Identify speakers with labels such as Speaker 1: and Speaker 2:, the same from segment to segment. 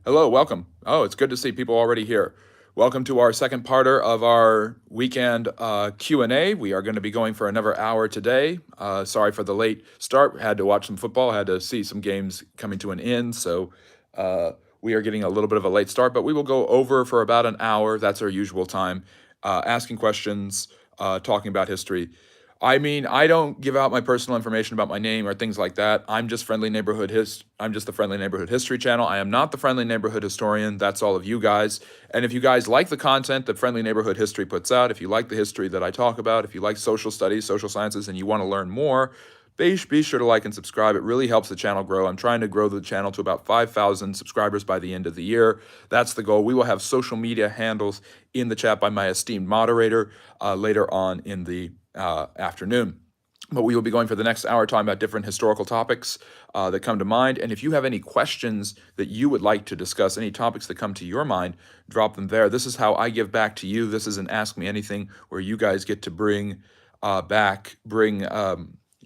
Speaker 1: Hello, welcome. Oh, it's good to see people already here. Welcome to our second parter of our weekend Q&A. We are going to be going for another hour today. Sorry for the late start. Had to watch some football, had to see some games coming to an end, so we are getting a little bit of a late start, but we will go over for about an hour. That's our usual time, asking questions, talking about history. I mean, I don't give out my personal information about my name or things like that. I'm just I'm just the Friendly Neighborhood History channel. I am not the Friendly Neighborhood Historian. That's all of you guys. And if you guys like the content that Friendly Neighborhood History puts out, if you like the history that I talk about, if you like social studies, social sciences, and you want to learn more, be sure to like and subscribe. It really helps the channel grow. I'm trying to grow the channel to about 5,000 subscribers by the end of the year. That's the goal. We will have social media handles in the chat by my esteemed moderator later on in the afternoon. But we will be going for the next hour talking about different historical topics that come to mind. And if you have any questions that you would like to discuss, any topics that come to your mind, drop them there. This is how I give back to you. This is an Ask Me Anything where you guys get to bring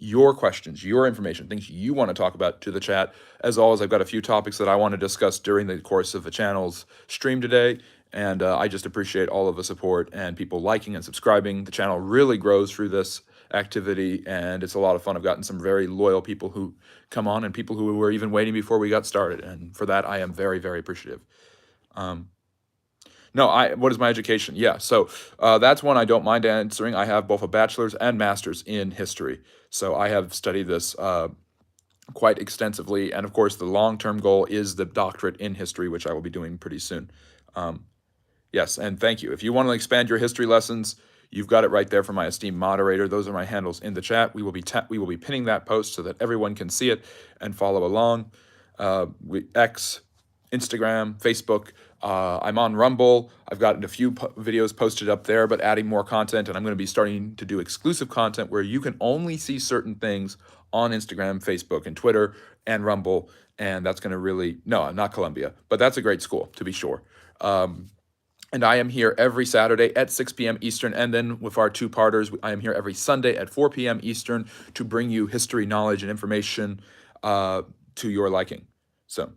Speaker 1: your questions, your information, things you want to talk about to the chat. As always, I've got a few topics that I want to discuss during the course of the channel's stream today. And I just appreciate all of the support and people liking and subscribing. The channel really grows through this activity, and it's a lot of fun. I've gotten some very loyal people who come on and people who were even waiting before we got started. And for that, I am very, very appreciative. What is my education? Yeah, so that's one I don't mind answering. I have both a bachelor's and master's in history. So I have studied this quite extensively. And of course, the long-term goal is the doctorate in history, which I will be doing pretty soon. Yes, and thank you. If you want to expand your history lessons, you've got it right there from my esteemed moderator. Those are my handles in the chat. We will be pinning that post so that everyone can see it and follow along. X, Instagram, Facebook. I'm on Rumble. I've gotten a few videos posted up there, but adding more content, and I'm going to be starting to do exclusive content where you can only see certain things on Instagram, Facebook, and Twitter, and Rumble, and that's going to really, no, not Columbia, but that's a great school, to be sure. And I am here every Saturday at 6 p.m. Eastern. And then with our two-parters, I am here every Sunday at 4 p.m. Eastern to bring you history, knowledge, and information to your liking. So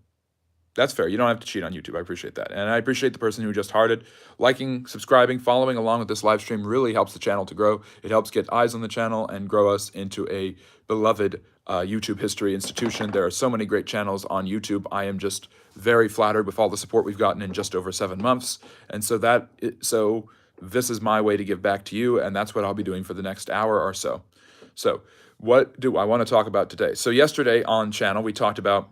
Speaker 1: that's fair. You don't have to cheat on YouTube. I appreciate that. And I appreciate the person who just hearted. Liking, subscribing, following along with this live stream really helps the channel to grow. It helps get eyes on the channel and grow us into a beloved YouTube history institution. There are so many great channels on YouTube. I am just very flattered with all the support we've gotten in just over 7 months. And so this is my way to give back to you, and that's what I'll be doing for the next hour or so. So what do I want to talk about today? So yesterday on channel, we talked about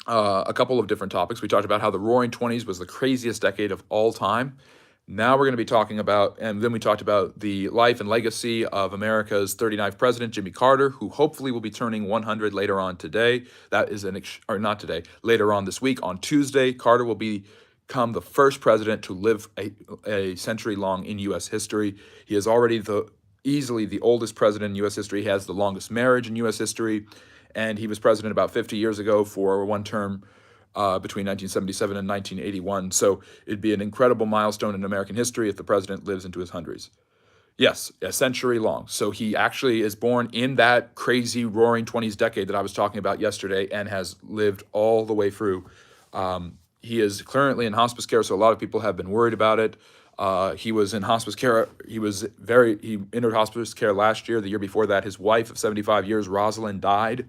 Speaker 1: a couple of different topics. We talked about how the Roaring '20s was the craziest decade of all time. Now we're going to be talking about, and then we talked about the life and legacy of America's 39th president, Jimmy Carter, who hopefully will be turning 100 later on today. That is or not today, later on this week. On Tuesday, Carter will become the first president to live a century long in U.S. history. He is already easily the oldest president in U.S. history. He has the longest marriage in U.S. history, and he was president about 50 years ago for one term between 1977 and 1981. So it'd be an incredible milestone in American history if the president lives into his hundreds. Yes, a century long. So he actually is born in that crazy Roaring '20s decade that I was talking about yesterday and has lived all the way through. He is currently in hospice care, so a lot of people have been worried about it. He was in hospice care. He entered hospice care last year. The year before that, his wife of 75 years, Rosalind, died.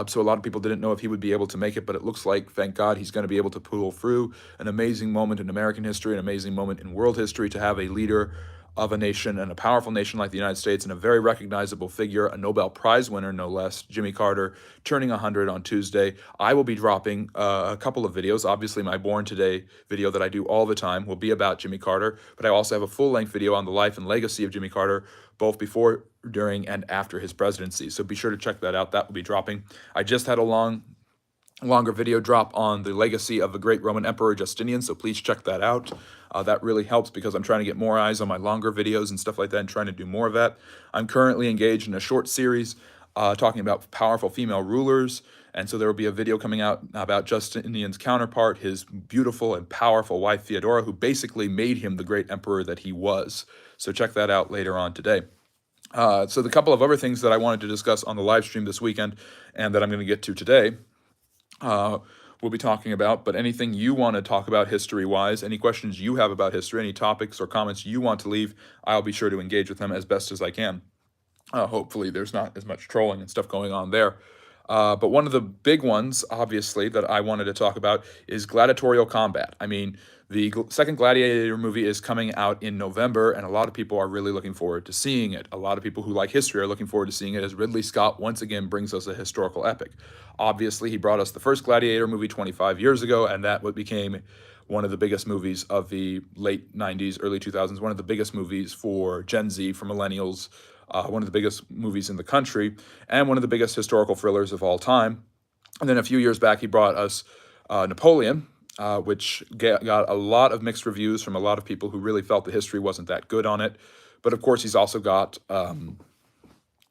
Speaker 1: So a lot of people didn't know if he would be able to make it, but it looks like, thank God, he's going to be able to pull through. An amazing moment in American history, an amazing moment in world history to have a leader of a nation and a powerful nation like the United States and a very recognizable figure, a Nobel Prize winner, no less, Jimmy Carter, turning 100 on Tuesday. I will be dropping a couple of videos. Obviously, my Born Today video that I do all the time will be about Jimmy Carter, but I also have a full-length video on the life and legacy of Jimmy Carter, both before, during, and after his presidency. So be sure to check that out. That will be dropping. I just had a longer video drop on the legacy of the great Roman Emperor Justinian, so please check that out. That really helps because I'm trying to get more eyes on my longer videos and stuff like that and trying to do more of that. I'm currently engaged in a short series talking about powerful female rulers, and so there will be a video coming out about Justinian's counterpart, his beautiful and powerful wife Theodora, who basically made him the great emperor that he was. So check that out later on today. So the couple of other things that I wanted to discuss on the live stream this weekend and that I'm going to get to today. we'll be talking about. But anything you want to talk about history-wise, any questions you have about history, any topics or comments you want to leave, I'll be sure to engage with them as best as I can. Hopefully, there's not as much trolling and stuff going on there. But one of the big ones, obviously, that I wanted to talk about is gladiatorial combat. I mean, the second Gladiator movie is coming out in November, and a lot of people are really looking forward to seeing it. A lot of people who like history are looking forward to seeing it as Ridley Scott once again brings us a historical epic. Obviously, he brought us the first Gladiator movie 25 years ago, and that what became one of the biggest movies of the late 90s, early 2000s, one of the biggest movies for Gen Z, for millennials, one of the biggest movies in the country, and one of the biggest historical thrillers of all time. And then a few years back, he brought us Napoleon, which got a lot of mixed reviews from a lot of people who really felt the history wasn't that good on it. But of course, he's also got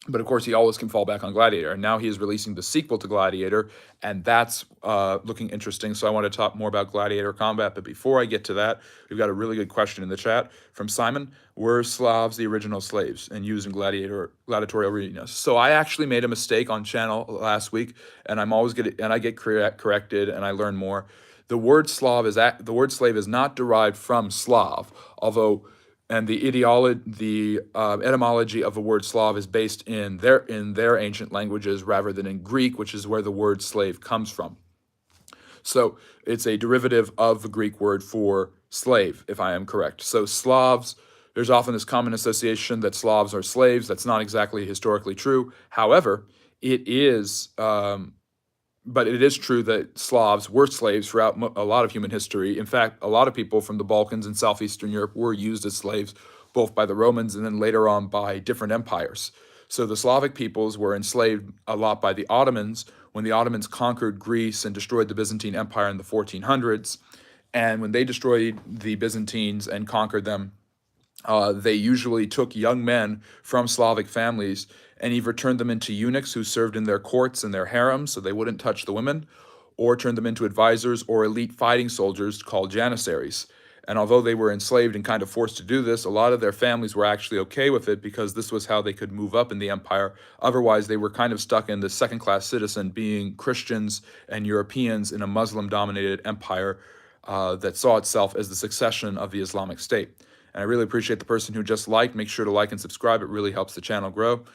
Speaker 1: but of course, he always can fall back on Gladiator. And now he is releasing the sequel to Gladiator, and that's looking interesting. So I want to talk more about Gladiator combat. But before I get to that, we've got a really good question in the chat from Simon. Were Slavs the original slaves and used in gladiatorial arenas? So I actually made a mistake on channel last week, and I get corrected, and I learn more. The word slave is not derived from Slav, although and the etymology of the word Slav is based in their ancient languages rather than in Greek, which is where the word slave comes from. So it's a derivative of the Greek word for slave, if I am correct. So Slavs, there's often this common association that Slavs are slaves. That's not exactly historically true. However, but it is true that Slavs were slaves throughout a lot of human history. In fact, a lot of people from the Balkans and southeastern Europe were used as slaves, both by the Romans and then later on by different empires. So the Slavic peoples were enslaved a lot by the Ottomans when the Ottomans conquered Greece and destroyed the Byzantine Empire in the 1400s. And when they destroyed the Byzantines and conquered them, they usually took young men from Slavic families and either turned them into eunuchs who served in their courts and their harems so they wouldn't touch the women, or turned them into advisors or elite fighting soldiers called janissaries. And although they were enslaved and kind of forced to do this, a lot of their families were actually okay with it because this was how they could move up in the empire. Otherwise, they were kind of stuck in the second-class citizen, being Christians and Europeans in a Muslim-dominated empire that saw itself as the succession of the Islamic State. And I really appreciate the person who just liked. Make sure to like and subscribe. It really helps the channel grow.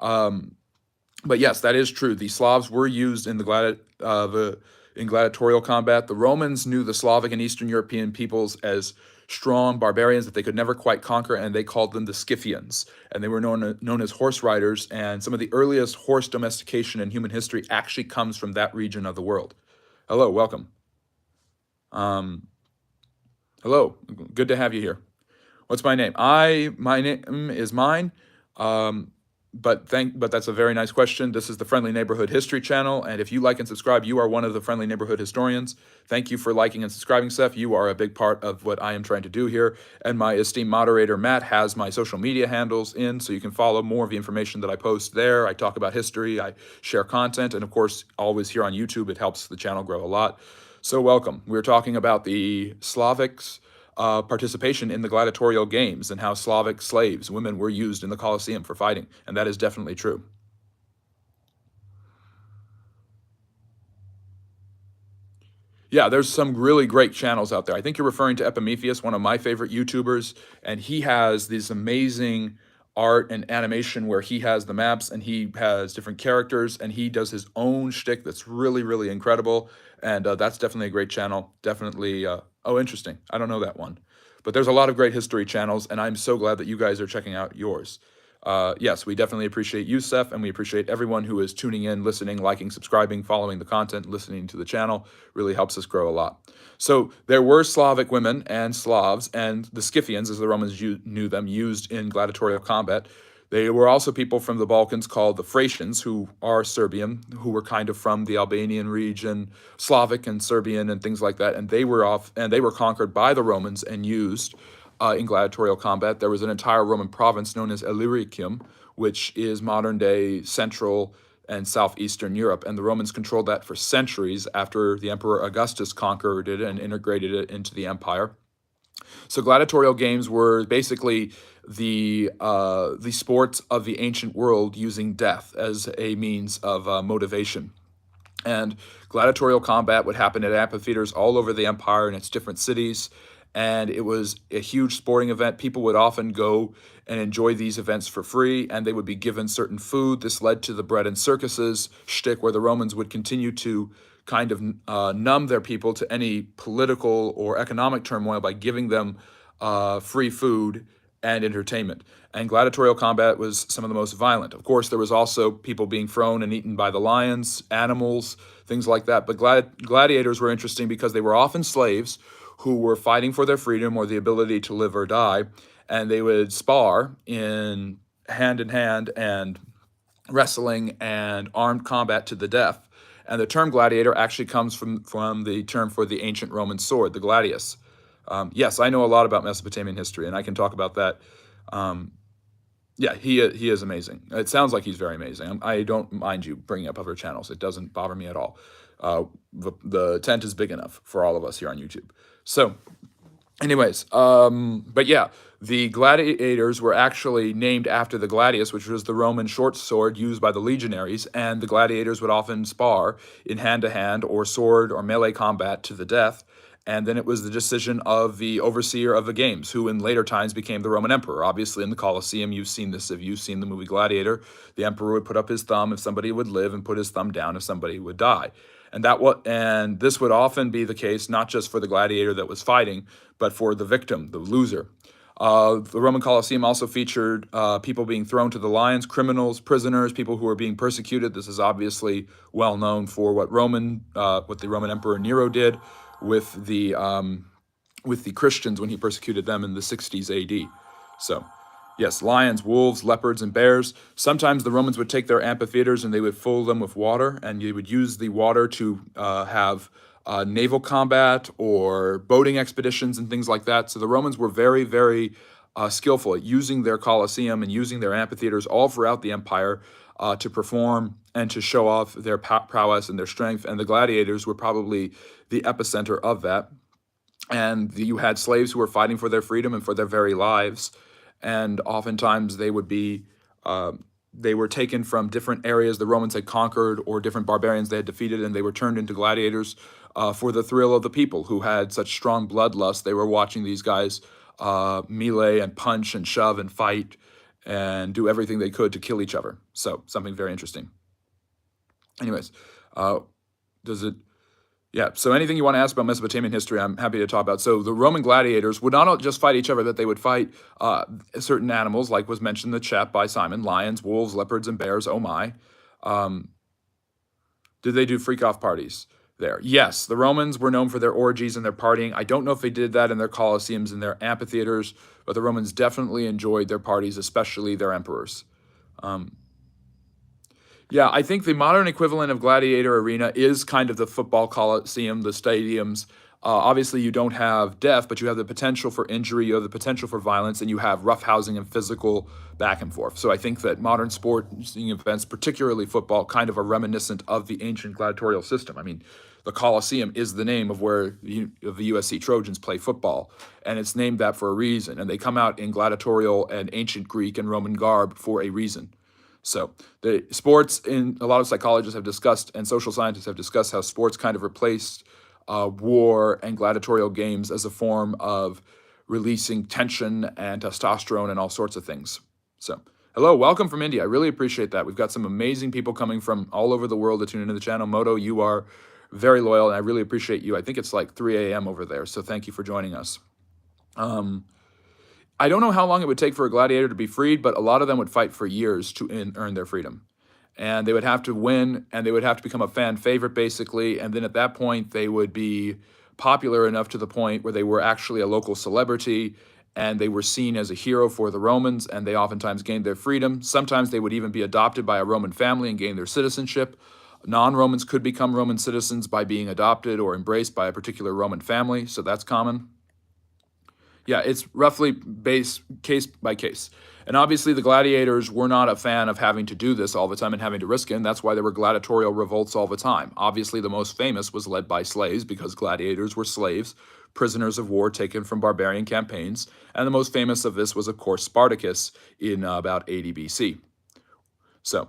Speaker 1: But yes, that is true. The Slavs were used in in gladiatorial combat. The Romans knew the Slavic and Eastern European peoples as strong barbarians that they could never quite conquer, and they called them the Scythians. And they were known as horse riders, and some of the earliest horse domestication in human history actually comes from that region of the world. Hello, welcome. Hello, good to have you here. What's my name? My name is mine. But that's a very nice question. This is the Friendly Neighborhood History channel, and if you like and subscribe, you are one of the Friendly Neighborhood historians. Thank you for liking and subscribing, Seth. You are a big part of what I am trying to do here. And my esteemed moderator, Matt, has my social media handles in, so you can follow more of the information that I post there. I talk about history, I share content, and of course, always here on YouTube. It helps the channel grow a lot. So welcome. We're talking about the Slavics' participation in the gladiatorial games and how Slavic slaves, women, were used in the Colosseum for fighting, and that is definitely true. Yeah, there's some really great channels out there. I think you're referring to Epimetheus, one of my favorite YouTubers, and he has this amazing art and animation where he has the maps and he has different characters and he does his own shtick that's really, really incredible. And that's definitely a great channel. Definitely, oh, interesting. I don't know that one. But there's a lot of great history channels, and I'm so glad that you guys are checking out yours. Yes, we definitely appreciate you, Seth, and we appreciate everyone who is tuning in, listening, liking, subscribing, following the content, listening to the channel. Really helps us grow a lot. So there were Slavic women and Slavs, and the Scythians, as the Romans knew them, used in gladiatorial combat. They were also people from the Balkans called the Thracians, who are Serbian, who were kind of from the Albanian region, Slavic and Serbian and things like that. And they were conquered by the Romans and used in gladiatorial combat. There was an entire Roman province known as Illyricum, which is modern-day Central and Southeastern Europe, and the Romans controlled that for centuries after the Emperor Augustus conquered it and integrated it into the empire. So gladiatorial games were basically the sports of the ancient world using death as a means of motivation. And gladiatorial combat would happen at amphitheaters all over the empire in its different cities. And it was a huge sporting event. People would often go and enjoy these events for free, and they would be given certain food. This led to the bread and circuses shtick, where the Romans would continue to kind of numb their people to any political or economic turmoil by giving them free food and entertainment. And gladiatorial combat was some of the most violent. Of course, there was also people being thrown and eaten by the lions, animals, things like that. But gladiators were interesting because they were often slaves who were fighting for their freedom or the ability to live or die. And they would spar in hand and wrestling and armed combat to the death. And the term gladiator actually comes from the term for the ancient Roman sword, the gladius. Yes, I know a lot about Mesopotamian history, and I can talk about that. Yeah, he is amazing. It sounds like he's very amazing. I don't mind you bringing up other channels. It doesn't bother me at all. The tent is big enough for all of us here on YouTube. So, anyways, but yeah, the gladiators were actually named after the gladius, which was the Roman short sword used by the legionaries, and the gladiators would often spar in hand-to-hand or sword or melee combat to the death. And then it was the decision of the overseer of the games, who in later times became the Roman emperor. Obviously, in the Colosseum, you've seen this. If you've seen the movie Gladiator, the emperor would put up his thumb if somebody would live and put his thumb down if somebody would die. And this would often be the case, not just for the gladiator that was fighting, but for the victim, the loser. The Roman Colosseum also featured people being thrown to the lions, criminals, prisoners, people who were being persecuted. This is obviously well known for what the Roman Emperor Nero did with the Christians when he persecuted them in the 60s AD. So, yes, lions, wolves, leopards, and bears. Sometimes the Romans would take their amphitheaters and they would fill them with water, and you would use the water to have naval combat or boating expeditions and things like that. So the Romans were very, very skillful at using their Colosseum and using their amphitheaters all throughout the empire to perform and to show off their prowess and their strength. And the gladiators were probably the epicenter of that. And you had slaves who were fighting for their freedom and for their very lives. And oftentimes they were taken from different areas the Romans had conquered or different barbarians they had defeated, and they were turned into gladiators for the thrill of the people who had such strong bloodlust. They were watching these guys melee and punch and shove and fight and do everything they could to kill each other. So, something very interesting. Anyways, so anything you want to ask about Mesopotamian history, I'm happy to talk about. So the Roman gladiators would not just fight each other, but they would fight certain animals, like was mentioned in the chat by Simon: lions, wolves, leopards, and bears. Oh my. Did they do freak-off parties there? Yes, the Romans were known for their orgies and their partying. I don't know if they did that in their colosseums and their amphitheaters, but the Romans definitely enjoyed their parties, especially their emperors. Yeah, I think the modern equivalent of Gladiator Arena is kind of the football coliseum, the stadiums. Obviously, you don't have death, but you have the potential for injury, you have the potential for violence, and you have roughhousing and physical back and forth. So I think that modern sporting events, particularly football, kind of are reminiscent of the ancient gladiatorial system. I mean, the Colosseum is the name of where the USC Trojans play football, and it's named that for a reason. And they come out in gladiatorial and ancient Greek and Roman garb for a reason. So the sports, in a lot of psychologists have discussed, and social scientists have discussed, how sports kind of replaced war and gladiatorial games as a form of releasing tension and testosterone and all sorts of things. So, hello, welcome from India. I really appreciate that. We've got some amazing people coming from all over the world to tune into the channel. Moto, you are very loyal, and I really appreciate you. I think it's like 3 a.m. over there, so thank you for joining us. I don't know how long it would take for a gladiator to be freed, but a lot of them would fight for years to earn their freedom. And they would have to win, and they would have to become a fan favorite, basically. And then at that point, they would be popular enough to the point where they were actually a local celebrity, and they were seen as a hero for the Romans, and they oftentimes gained their freedom. Sometimes they would even be adopted by a Roman family and gain their citizenship. Non-Romans could become Roman citizens by being adopted or embraced by a particular Roman family, so that's common. Yeah, it's roughly based case by case. And obviously the gladiators were not a fan of having to do this all the time and having to risk it, and that's why there were gladiatorial revolts all the time. Obviously the most famous was led by slaves, because gladiators were slaves, prisoners of war taken from barbarian campaigns, and the most famous of this was, of course, Spartacus in about 80 BC. So,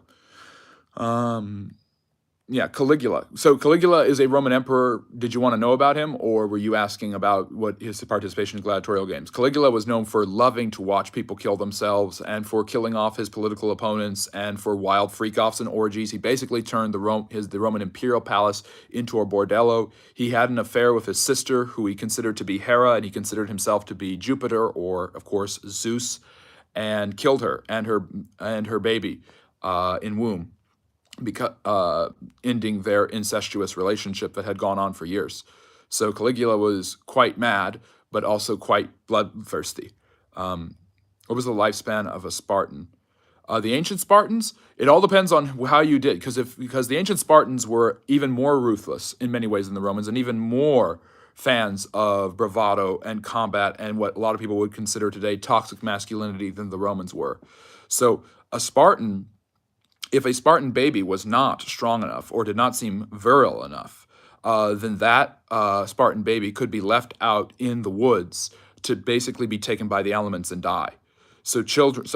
Speaker 1: Yeah, Caligula. So Caligula is a Roman emperor. Did you want to know about him, or were you asking about what his participation in gladiatorial games? Caligula was known for loving to watch people kill themselves and for killing off his political opponents and for wild freak-offs and orgies. He basically turned the Roman imperial palace into a bordello. He had an affair with his sister, who he considered to be Hera, and he considered himself to be Jupiter, or of course Zeus, and killed her and her baby in womb, because ending their incestuous relationship that had gone on for years. So Caligula was quite mad, but also quite bloodthirsty. What was the lifespan of a Spartan? The ancient Spartans, it all depends on how you did, because the ancient Spartans were even more ruthless in many ways than the Romans, and even more fans of bravado and combat and what a lot of people would consider today toxic masculinity than the Romans were. So a Spartan, if a Spartan baby was not strong enough or did not seem virile enough, then that Spartan baby could be left out in the woods to basically be taken by the elements and die. So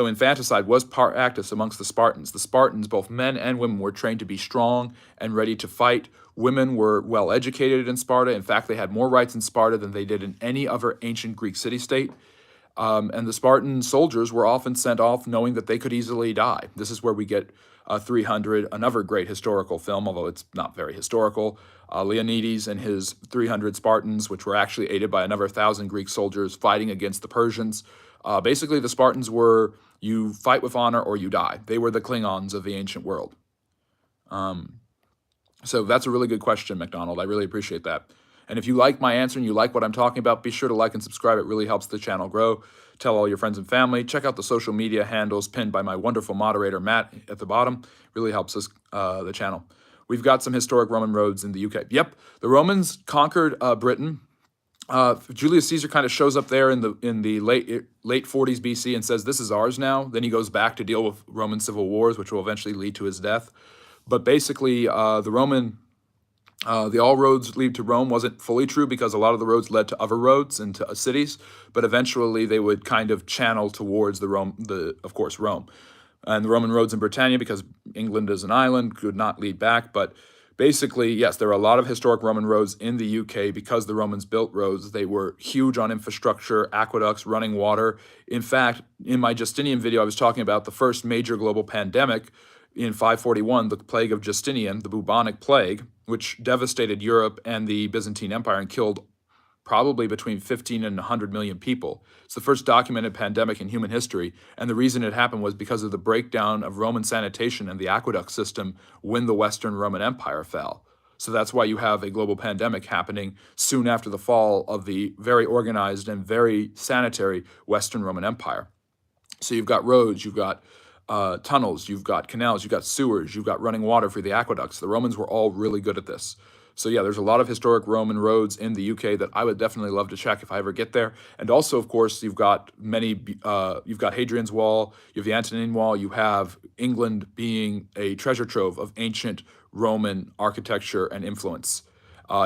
Speaker 1: infanticide was practiced amongst the Spartans. The Spartans, both men and women, were trained to be strong and ready to fight. Women were well educated in Sparta. In fact, they had more rights in Sparta than they did in any other ancient Greek city-state. And the Spartan soldiers were often sent off knowing that they could easily die. This is where we get 300, another great historical film, although it's not very historical. Leonidas and his 300 Spartans, which were actually aided by another 1,000 Greek soldiers fighting against the Persians. Basically, the Spartans were, you fight with honor or you die. They were the Klingons of the ancient world. So that's a really good question, McDonald. I really appreciate that. And if you like my answer and you like what I'm talking about, be sure to like and subscribe. It really helps the channel grow. Tell all your friends and family. Check out the social media handles pinned by my wonderful moderator, Matt, at the bottom. Really helps us, the channel. We've got some historic Roman roads in the UK. Yep, the Romans conquered Britain. Julius Caesar kind of shows up there in the late 40s BC and says, this is ours now. Then he goes back to deal with Roman civil wars, which will eventually lead to his death. But basically, the all roads lead to Rome wasn't fully true, because a lot of the roads led to other roads and to cities, but eventually they would kind of channel towards Rome. And the Roman roads in Britannia, because England is an island, could not lead back. But basically, yes, there are a lot of historic Roman roads in the UK because the Romans built roads. They were huge on infrastructure, aqueducts, running water. In fact, in my Justinian video, I was talking about the first major global pandemic in 541, the plague of Justinian, the bubonic plague, which devastated Europe and the Byzantine Empire and killed probably between 15 and 100 million people. It's the first documented pandemic in human history, and the reason it happened was because of the breakdown of Roman sanitation and the aqueduct system when the Western Roman Empire fell. So that's why you have a global pandemic happening soon after the fall of the very organized and very sanitary Western Roman Empire. So you've got roads, you've got tunnels, you've got canals, you've got sewers, you've got running water for the aqueducts. The Romans were all really good at this. So yeah, there's a lot of historic Roman roads in the UK that I would definitely love to check if I ever get there. And also, of course, you've got you've got Hadrian's Wall, you have the Antonine Wall, you have England being a treasure trove of ancient Roman architecture and influence.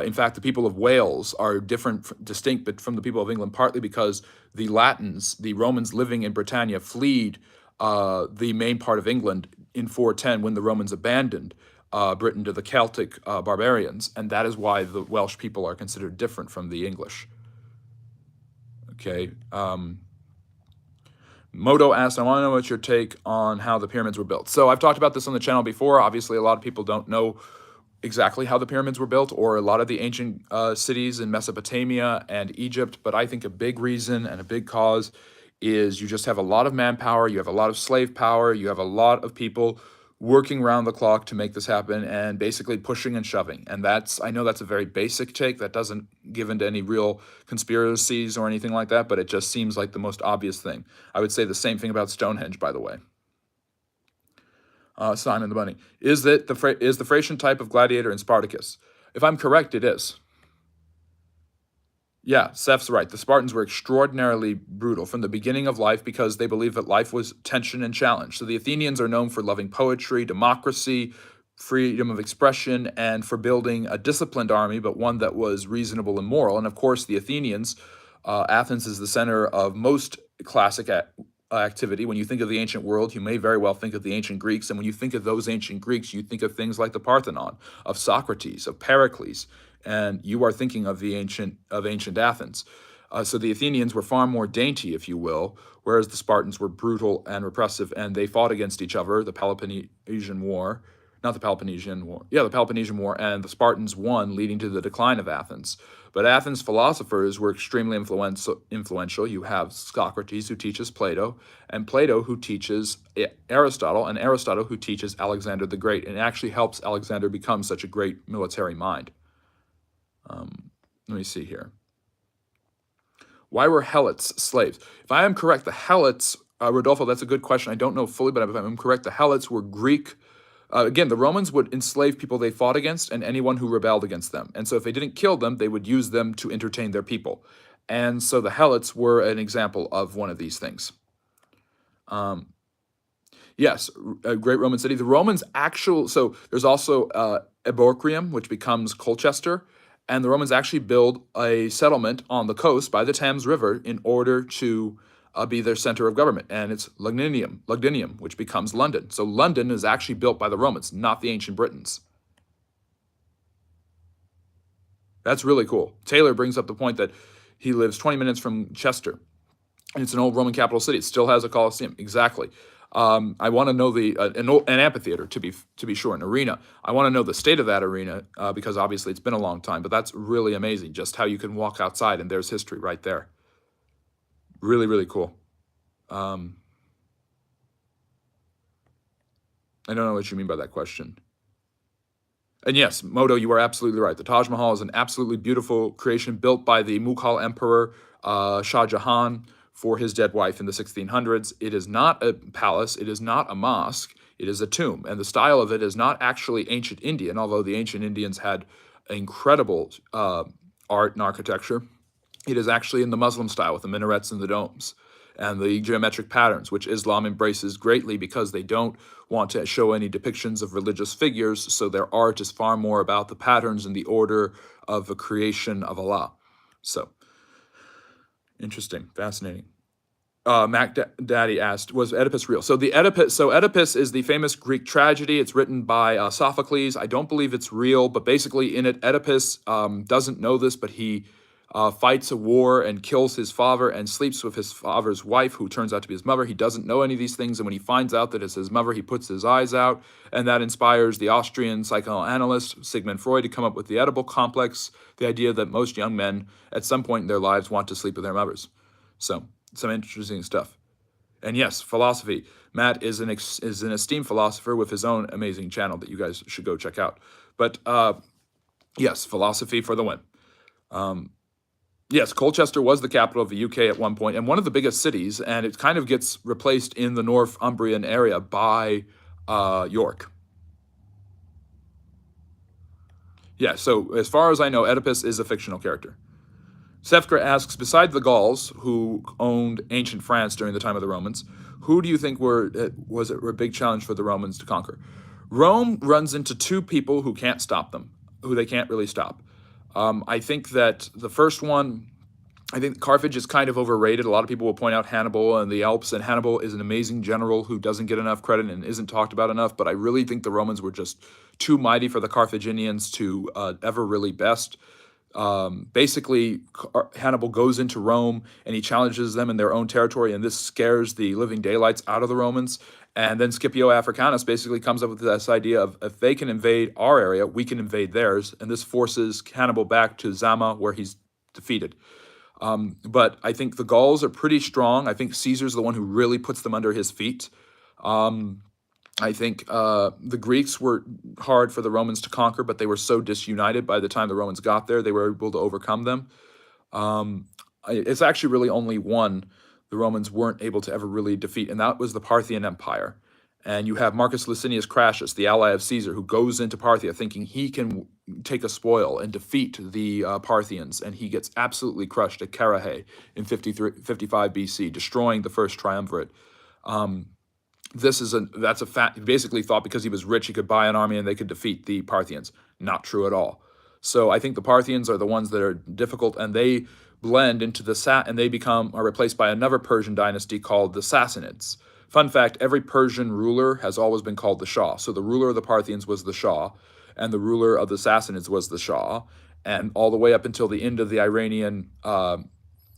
Speaker 1: In fact, the people of Wales are distinct from the people of England, partly because the Latins, the Romans living in Britannia, fled the main part of England in 410 when the Romans abandoned Britain to the Celtic barbarians, and that is why the Welsh people are considered different from the English. Okay. Moto asks, I want to know what's your take on how the pyramids were built. So I've talked about this on the channel before. Obviously, a lot of people don't know exactly how the pyramids were built, or a lot of the ancient cities in Mesopotamia and Egypt, but I think a big reason and a big cause is you just have a lot of manpower, you have a lot of slave power, you have a lot of people working around the clock to make this happen, and basically pushing and shoving. And I know that's a very basic take that doesn't give into any real conspiracies or anything like that, but it just seems like the most obvious thing. I would say the same thing about Stonehenge, by the way. Simon the Bunny. Is the Thracian type of gladiator in Spartacus? If I'm correct, it is. Yeah, Seth's right. The Spartans were extraordinarily brutal from the beginning of life because they believed that life was tension and challenge. So the Athenians are known for loving poetry, democracy, freedom of expression, and for building a disciplined army, but one that was reasonable and moral. And of course, the Athenians, Athens is the center of most classic activity. When you think of the ancient world, you may very well think of the ancient Greeks. And when you think of those ancient Greeks, you think of things like the Parthenon, of Socrates, of Pericles, and you are thinking of the ancient Athens. So the Athenians were far more dainty, if you will, whereas the Spartans were brutal and repressive, and they fought against each other. The Peloponnesian War, not the Peloponnesian War, yeah, the Peloponnesian War, and the Spartans won, leading to the decline of Athens. But Athens' philosophers were extremely influential. You have Socrates, who teaches Plato, and Plato, who teaches Aristotle, and Aristotle, who teaches Alexander the Great, and it actually helps Alexander become such a great military mind. Let me see here. Why were Helots slaves? If I am correct, the Helots, Rodolfo, that's a good question. I don't know fully, but if I'm correct, the Helots were Greek. Again, the Romans would enslave people they fought against and anyone who rebelled against them. And so if they didn't kill them, they would use them to entertain their people. And so the Helots were an example of one of these things. Yes, a great Roman city. The Romans so there's also Ebortrium, which becomes Colchester. And the Romans actually build a settlement on the coast by the Thames River in order to be their center of government. And it's Lugdunum, which becomes London. So London is actually built by the Romans, not the ancient Britons. That's really cool. Taylor brings up the point that he lives 20 minutes from Chester. And it's an old Roman capital city. It still has a Colosseum. Exactly. I want to know an amphitheater, to be sure, an arena. I want to know the state of that arena because obviously it's been a long time. But that's really amazing, just how you can walk outside and there's history right there. Really, really cool. I don't know what you mean by that question. And yes, Moto, you are absolutely right. The Taj Mahal is an absolutely beautiful creation built by the Mughal Emperor Shah Jahan for his dead wife in the 1600s. It is not a palace. It is not a mosque. It is a tomb. And the style of it is not actually ancient Indian, although the ancient Indians had incredible art and architecture. It is actually in the Muslim style with the minarets and the domes and the geometric patterns, which Islam embraces greatly because they don't want to show any depictions of religious figures, so their art is far more about the patterns and the order of the creation of Allah. So, interesting, fascinating. Mac Daddy asked, was Oedipus real? So Oedipus is the famous Greek tragedy. It's written by Sophocles. I don't believe it's real, but basically in it, Oedipus doesn't know this, but he fights a war and kills his father and sleeps with his father's wife, who turns out to be his mother. He doesn't know any of these things, and when he finds out that it's his mother, he puts his eyes out, and that inspires the Austrian psychoanalyst Sigmund Freud to come up with the Oedipal complex, the idea that most young men at some point in their lives want to sleep with their mothers. So, some interesting stuff. And yes, philosophy. Matt is an esteemed philosopher with his own amazing channel that you guys should go check out. But yes, philosophy for the win. Yes, Colchester was the capital of the UK at one point and one of the biggest cities, and it kind of gets replaced in the Northumbrian area by York. Yeah, so as far as I know, Oedipus is a fictional character. Sefkra asks, besides the Gauls, who owned ancient France during the time of the Romans, who do you think was a big challenge for the Romans to conquer? Rome runs into two people who can't stop them, who they can't really stop. I think that the first one, I think Carthage is kind of overrated. A lot of people will point out Hannibal and the Alps, and Hannibal is an amazing general who doesn't get enough credit and isn't talked about enough, but I really think the Romans were just too mighty for the Carthaginians to ever really best. Basically, Hannibal goes into Rome and he challenges them in their own territory, and this scares the living daylights out of the Romans. And then Scipio Africanus basically comes up with this idea of, if they can invade our area, we can invade theirs. And this forces Hannibal back to Zama, where he's defeated. But I think the Gauls are pretty strong. I think Caesar's the one who really puts them under his feet. I think the Greeks were hard for the Romans to conquer, but they were so disunited by the time the Romans got there, they were able to overcome them. It's actually really only one the Romans weren't able to ever really defeat, and that was the Parthian Empire. And you have Marcus Licinius Crassus, the ally of Caesar, who goes into Parthia thinking he can take a spoil and defeat the Parthians, and he gets absolutely crushed at Carrhae in 55 BC, destroying the first triumvirate. That's a fact. He basically thought because he was rich, he could buy an army and they could defeat the Parthians. Not true at all. So I think the Parthians are the ones that are difficult, and they blend into and they are replaced by another Persian dynasty called the Sassanids. Fun fact, every Persian ruler has always been called the Shah. So the ruler of the Parthians was the Shah, and the ruler of the Sassanids was the Shah, and all the way up until the end of the Iranian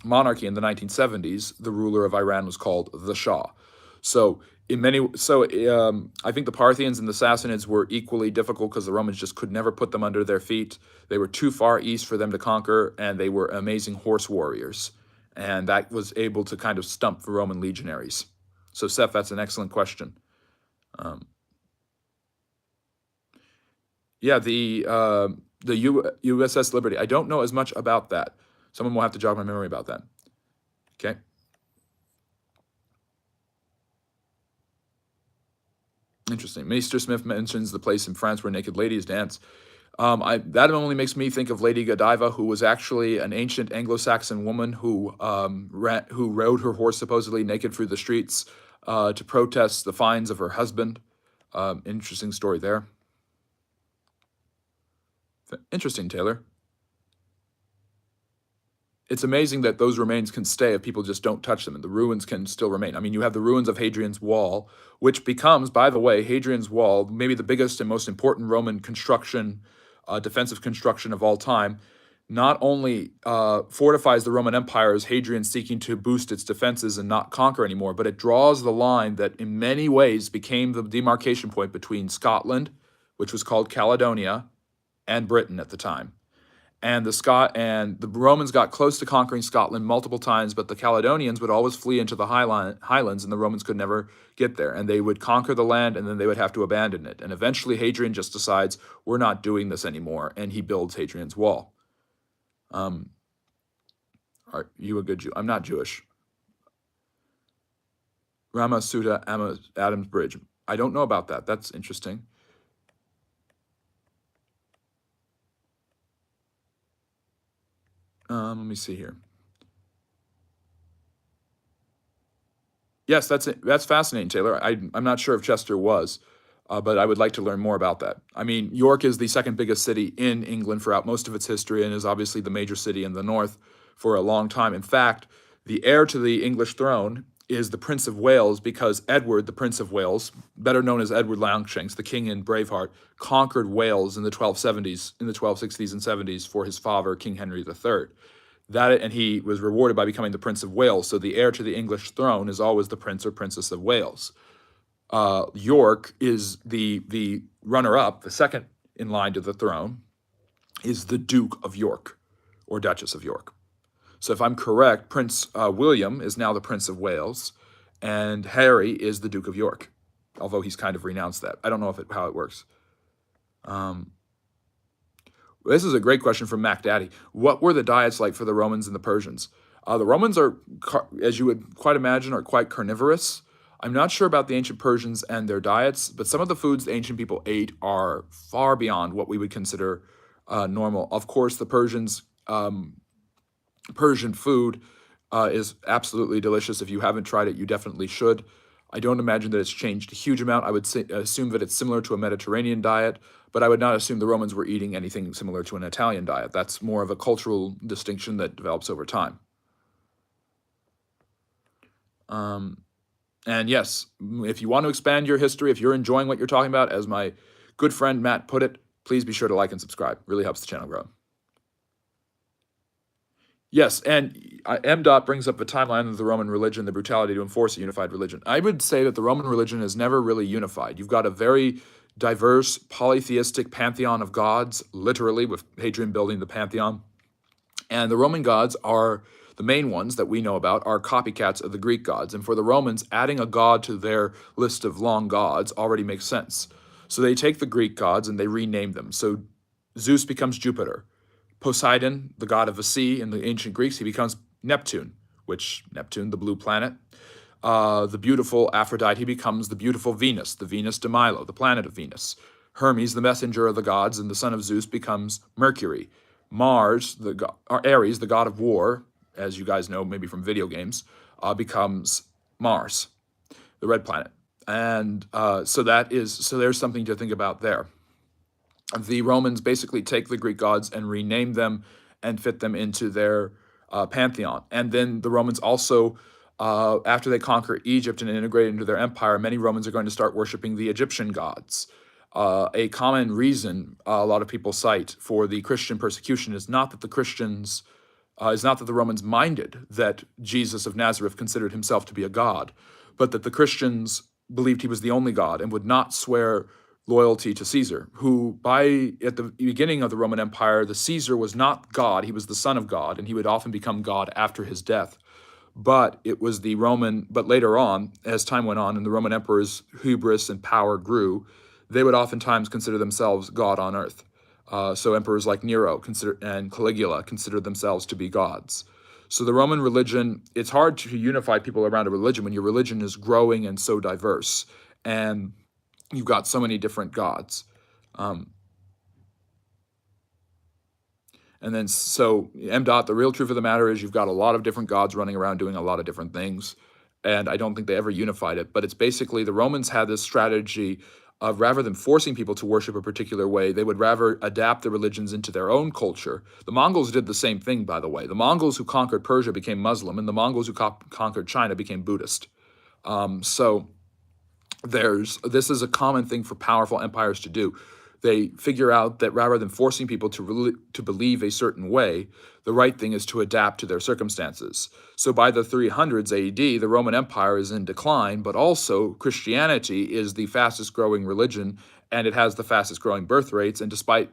Speaker 1: monarchy in the 1970s, the ruler of Iran was called the Shah. So I think the Parthians and the Sassanids were equally difficult because the Romans just could never put them under their feet. They were too far east for them to conquer, and they were amazing horse warriors, and that was able to kind of stump the Roman legionaries. So Seth, that's an excellent question. Yeah, the USS Liberty. I don't know as much about that. Someone will have to jog my memory about that. Okay. Interesting. Meister Smith mentions the place in France where naked ladies dance. That only makes me think of Lady Godiva, who was actually an ancient Anglo-Saxon woman who rode her horse supposedly naked through the streets to protest the fines of her husband. Interesting story there. Interesting, Taylor. It's amazing that those remains can stay if people just don't touch them, and the ruins can still remain. I mean, you have the ruins of Hadrian's Wall, which becomes, by the way, Hadrian's Wall, maybe the biggest and most important Roman construction, defensive construction of all time, not only fortifies the Roman Empire as Hadrian seeking to boost its defenses and not conquer anymore, but it draws the line that in many ways became the demarcation point between Scotland, which was called Caledonia, and Britain at the time. And the Romans got close to conquering Scotland multiple times, but the Caledonians would always flee into the highlands, and the Romans could never get there. And they would conquer the land, and then they would have to abandon it. And eventually, Hadrian just decides, we're not doing this anymore, and he builds Hadrian's Wall. Are you a good Jew? I'm not Jewish. Rama Suda Adams Bridge. I don't know about that. That's interesting. Let me see here. Yes, that's fascinating, Taylor. I'm not sure if Chester was, but I would like to learn more about that. I mean, York is the second biggest city in England throughout most of its history and is obviously the major city in the north for a long time. In fact, the heir to the English throne is the Prince of Wales because Edward, the Prince of Wales, better known as Edward Longshanks, the king in Braveheart, conquered Wales in the 1260s and 70s for his father, King Henry III. And he was rewarded by becoming the Prince of Wales. So the heir to the English throne is always the Prince or Princess of Wales. York is the runner-up, the second in line to the throne, is the Duke of York or Duchess of York. So if I'm correct, Prince William is now the Prince of Wales, and Harry is the Duke of York, although he's kind of renounced that. I don't know how it works. This is a great question from Mac Daddy. What were the diets like for the Romans and the Persians? The Romans are, as you would quite imagine, are quite carnivorous. I'm not sure about the ancient Persians and their diets, but some of the foods the ancient people ate are far beyond what we would consider normal. Of course, the Persian food is absolutely delicious. If you haven't tried it, you definitely should. I don't imagine that it's changed a huge amount. I would assume that it's similar to a Mediterranean diet, but I would not assume the Romans were eating anything similar to an Italian diet. That's more of a cultural distinction that develops over time. And yes, if you want to expand your history, if you're enjoying what you're talking about, as my good friend Matt put it, please be sure to like and subscribe. Really helps the channel grow. Yes, and M. brings up the timeline of the Roman religion, the brutality to enforce a unified religion. I would say that the Roman religion is never really unified. You've got a very diverse polytheistic pantheon of gods, literally, with Hadrian building the pantheon. And the Roman gods are, the main ones that we know about, are copycats of the Greek gods. And for the Romans, adding a god to their list of long gods already makes sense. So they take the Greek gods and they rename them. So Zeus becomes Jupiter. Poseidon, the god of the sea in the ancient Greeks, he becomes Neptune, the blue planet. The beautiful Aphrodite, he becomes the beautiful Venus, the Venus de Milo, the planet of Venus. Hermes, the messenger of the gods and the son of Zeus, becomes Mercury. Mars, Ares, the god of war, as you guys know maybe from video games, becomes Mars, the red planet. And so there's something to think about there. The Romans basically take the Greek gods and rename them and fit them into their pantheon. And then the Romans also, after they conquer Egypt and integrate it into their empire, many Romans are going to start worshiping the Egyptian gods. A common reason a lot of people cite for the Christian persecution is not that the Romans minded that Jesus of Nazareth considered himself to be a god, but that the Christians believed he was the only God and would not swear loyalty to Caesar, who at the beginning of the Roman Empire, the Caesar was not God, he was the son of God, and he would often become God after his death. But later on, as time went on and the Roman emperor's hubris and power grew, they would oftentimes consider themselves God on earth. So emperors like Nero and Caligula considered themselves to be gods. So the Roman religion, it's hard to unify people around a religion when your religion is growing and so diverse, and you've got so many different gods. And then, so the real truth of the matter is you've got a lot of different gods running around doing a lot of different things. And I don't think they ever unified it. But it's basically the Romans had this strategy of, rather than forcing people to worship a particular way, they would rather adapt the religions into their own culture. The Mongols did the same thing, by the way. The Mongols who conquered Persia became Muslim, and the Mongols who conquered China became Buddhist. So this is a common thing for powerful empires to do. They figure out that rather than forcing people to believe a certain way, the right thing is to adapt to their circumstances. So by the 300s AD, the Roman Empire is in decline, but also Christianity is the fastest growing religion, and it has the fastest growing birth rates. And despite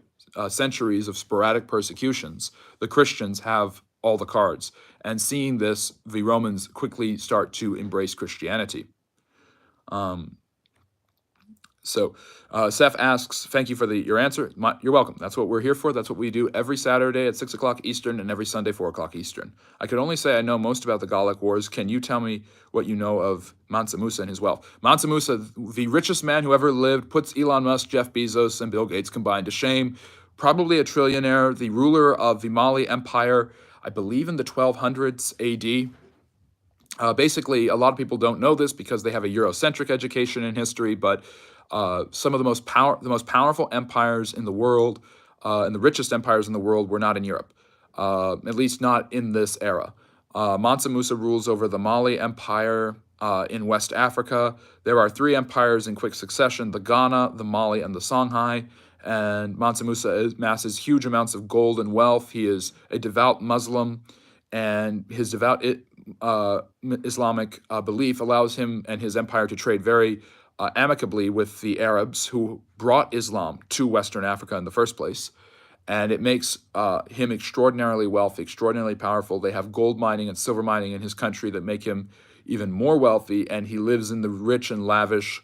Speaker 1: centuries of sporadic persecutions, the Christians have all the cards. And seeing this, the Romans quickly start to embrace Christianity. So Seth asks, thank you for your answer. You're welcome. That's what we're here for. That's what we do every Saturday at 6 o'clock Eastern and every Sunday 4 o'clock Eastern. I could only say I know most about the Gallic Wars. Can you tell me what you know of Mansa Musa and his wealth? Mansa Musa, the richest man who ever lived, puts Elon Musk, Jeff Bezos, and Bill Gates combined to shame. Probably a trillionaire, the ruler of the Mali Empire, I believe in the 1200s AD. Basically, a lot of people don't know this because they have a Eurocentric education in history, but some of the most powerful empires in the world and the richest empires in the world were not in Europe, at least not in this era. Mansa Musa rules over the Mali Empire in West Africa. There are 3 empires in quick succession: the Ghana, the Mali, and the Songhai. And Mansa Musa amasses huge amounts of gold and wealth. He is a devout Muslim, and his devout Islamic belief allows him and his empire to trade very amicably with the Arabs who brought Islam to Western Africa in the first place. And it makes him extraordinarily wealthy, extraordinarily powerful. They have gold mining and silver mining in his country that make him even more wealthy, and he lives in the rich and lavish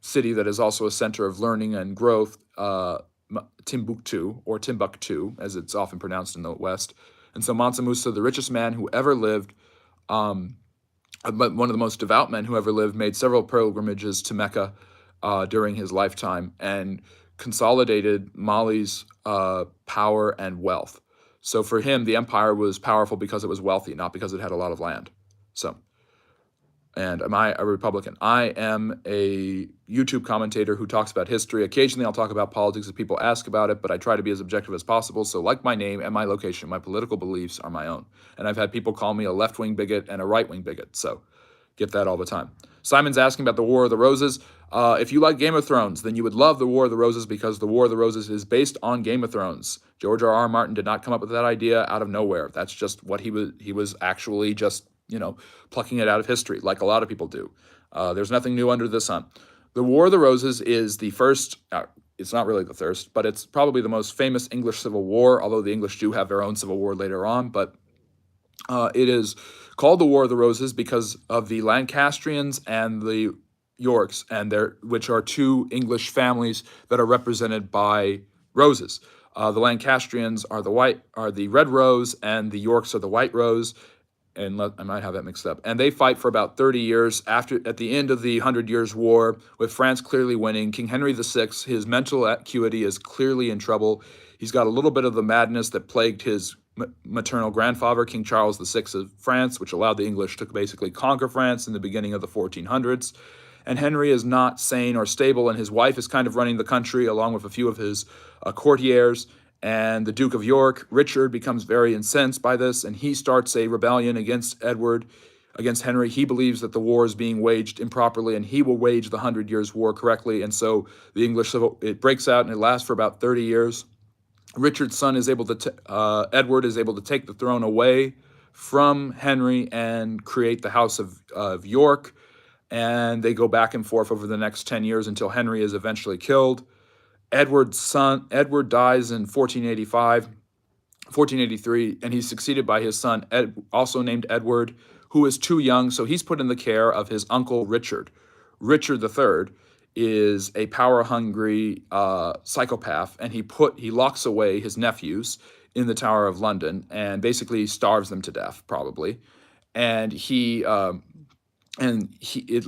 Speaker 1: city that is also a center of learning and growth, Timbuktu, or Timbuktu, as it's often pronounced in the West. And so Mansa Musa, the richest man who ever lived, but one of the most devout men who ever lived, made several pilgrimages to Mecca during his lifetime and consolidated Mali's power and wealth. So for him, the empire was powerful because it was wealthy, not because it had a lot of land. And am I a Republican? I am a YouTube commentator who talks about history. Occasionally I'll talk about politics if people ask about it, but I try to be as objective as possible. So like my name and my location, my political beliefs are my own. And I've had people call me a left-wing bigot and a right-wing bigot. So get that all the time. Simon's asking about the War of the Roses. If you like Game of Thrones, then you would love the War of the Roses because the War of the Roses is based on Game of Thrones. George R.R. Martin did not come up with that idea out of nowhere. That's just what he was actually just, plucking it out of history, like a lot of people do. There's nothing new under the sun. The War of the Roses is the first, it's not really the first, but it's probably the most famous English Civil War, although the English do have their own Civil War later on. But it is called the War of the Roses because of the Lancastrians and the Yorks, which are 2 English families that are represented by roses. The Lancastrians are the red rose, and the Yorks are the white rose. And I might have that mixed up. And they fight for about 30 years at the end of the 100 Years' War, with France clearly winning. King Henry VI, his mental acuity is clearly in trouble. He's got a little bit of the madness that plagued his maternal grandfather, King Charles VI of France, which allowed the English to basically conquer France in the beginning of the 1400s. And Henry is not sane or stable, and his wife is kind of running the country along with a few of his courtiers. And the Duke of York, Richard, becomes very incensed by this, and he starts a rebellion against against Henry. He believes that the war is being waged improperly, and he will wage the 100 Years' War correctly. And so the English Civil, it breaks out, and it lasts for about 30 years. Richard's son is able to, Edward is able to take the throne away from Henry and create the House of York. And they go back and forth over the next 10 years until Henry is eventually killed. Edward dies in 1483, and he's succeeded by his son, also named Edward, who is too young, so he's put in the care of his uncle Richard. Richard III is a power-hungry psychopath, and he locks away his nephews in the Tower of London and basically starves them to death, probably. And it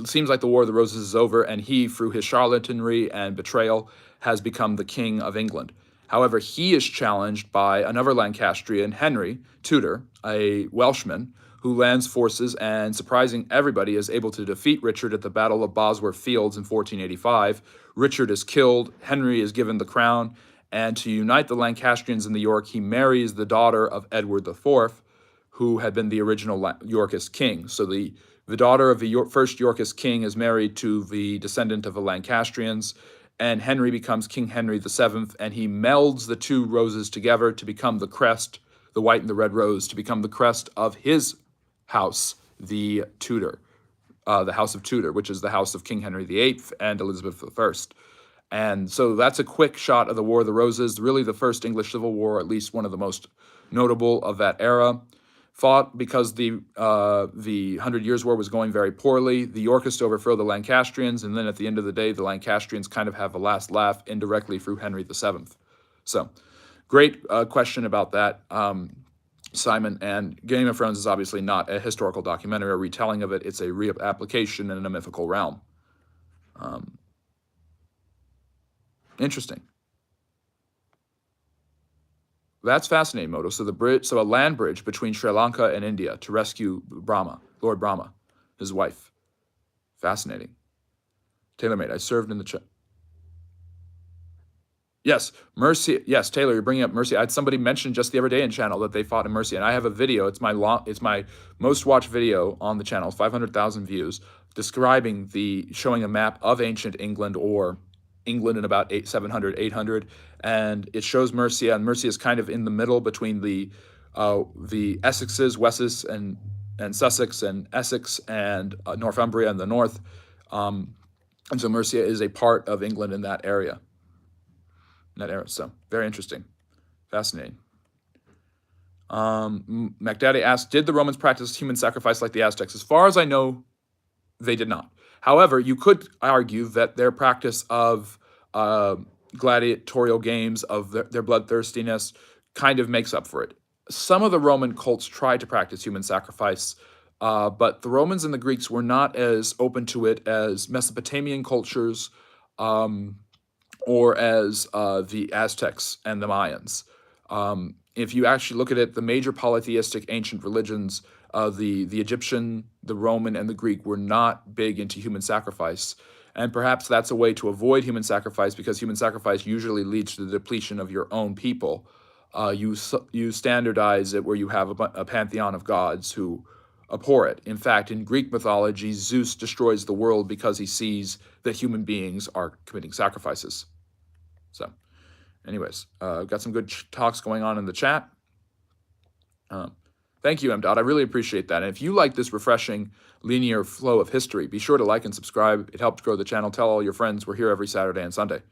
Speaker 1: seems like the War of the Roses is over, and he, through his charlatanry and betrayal, has become the King of England. However, he is challenged by another Lancastrian, Henry Tudor, a Welshman, who lands forces and, surprising everybody, is able to defeat Richard at the Battle of Bosworth Fields in 1485. Richard is killed, Henry is given the crown, and to unite the Lancastrians and the York, he marries the daughter of Edward IV, who had been the original Yorkist king. So the daughter of the first Yorkist king is married to the descendant of the Lancastrians, and Henry becomes King Henry VII, and he melds the two roses together to become the crest, the white and the red rose, to become the crest of his house, the House of Tudor, which is the house of King Henry VIII and Elizabeth I. And so that's a quick shot of the War of the Roses, really the first English Civil War, at least one of the most notable of that era. Fought because the 100 Years' War was going very poorly. The Yorkists overthrow the Lancastrians, and then at the end of the day, the Lancastrians kind of have a last laugh indirectly through Henry VII. So, great question about that, Simon. And Game of Thrones is obviously not a historical documentary or retelling of it. It's a reapplication in a mythical realm. Interesting. That's fascinating, Moto. So a land bridge between Sri Lanka and India to rescue Lord Brahma, his wife. Fascinating. TaylorMade, I served in the chat. Yes, Mercia. Yes, Taylor, you're bringing up Mercia. I had somebody mention just the other day in channel that they fought in Mercia, and I have a video. It's my most watched video on the channel, 500,000 views, showing a map of ancient England, or England in about 700, 800, and it shows Mercia, and Mercia is kind of in the middle between the Essexes, Wessex and Sussex, and Essex and Northumbria in the north, and so Mercia is a part of England in that area. So very interesting, fascinating. MacDaddy asked, did the Romans practice human sacrifice like the Aztecs? As far as I know, they did not. However, you could argue that their practice of gladiatorial games, of their bloodthirstiness, kind of makes up for it. Some of the Roman cults tried to practice human sacrifice, but the Romans and the Greeks were not as open to it as Mesopotamian cultures or as the Aztecs and the Mayans. If you actually look at it, the major polytheistic ancient religions, the Egyptian, the Roman, and the Greek, were not big into human sacrifice. And perhaps that's a way to avoid human sacrifice, because human sacrifice usually leads to the depletion of your own people. You standardize it where you have a pantheon of gods who abhor it. In fact, in Greek mythology, Zeus destroys the world because he sees that human beings are committing sacrifices. So, anyways, got some good talks going on in the chat. Thank you, M. I really appreciate that. And if you like this refreshing, linear flow of history, be sure to like and subscribe. It helps grow the channel. Tell all your friends we're here every Saturday and Sunday.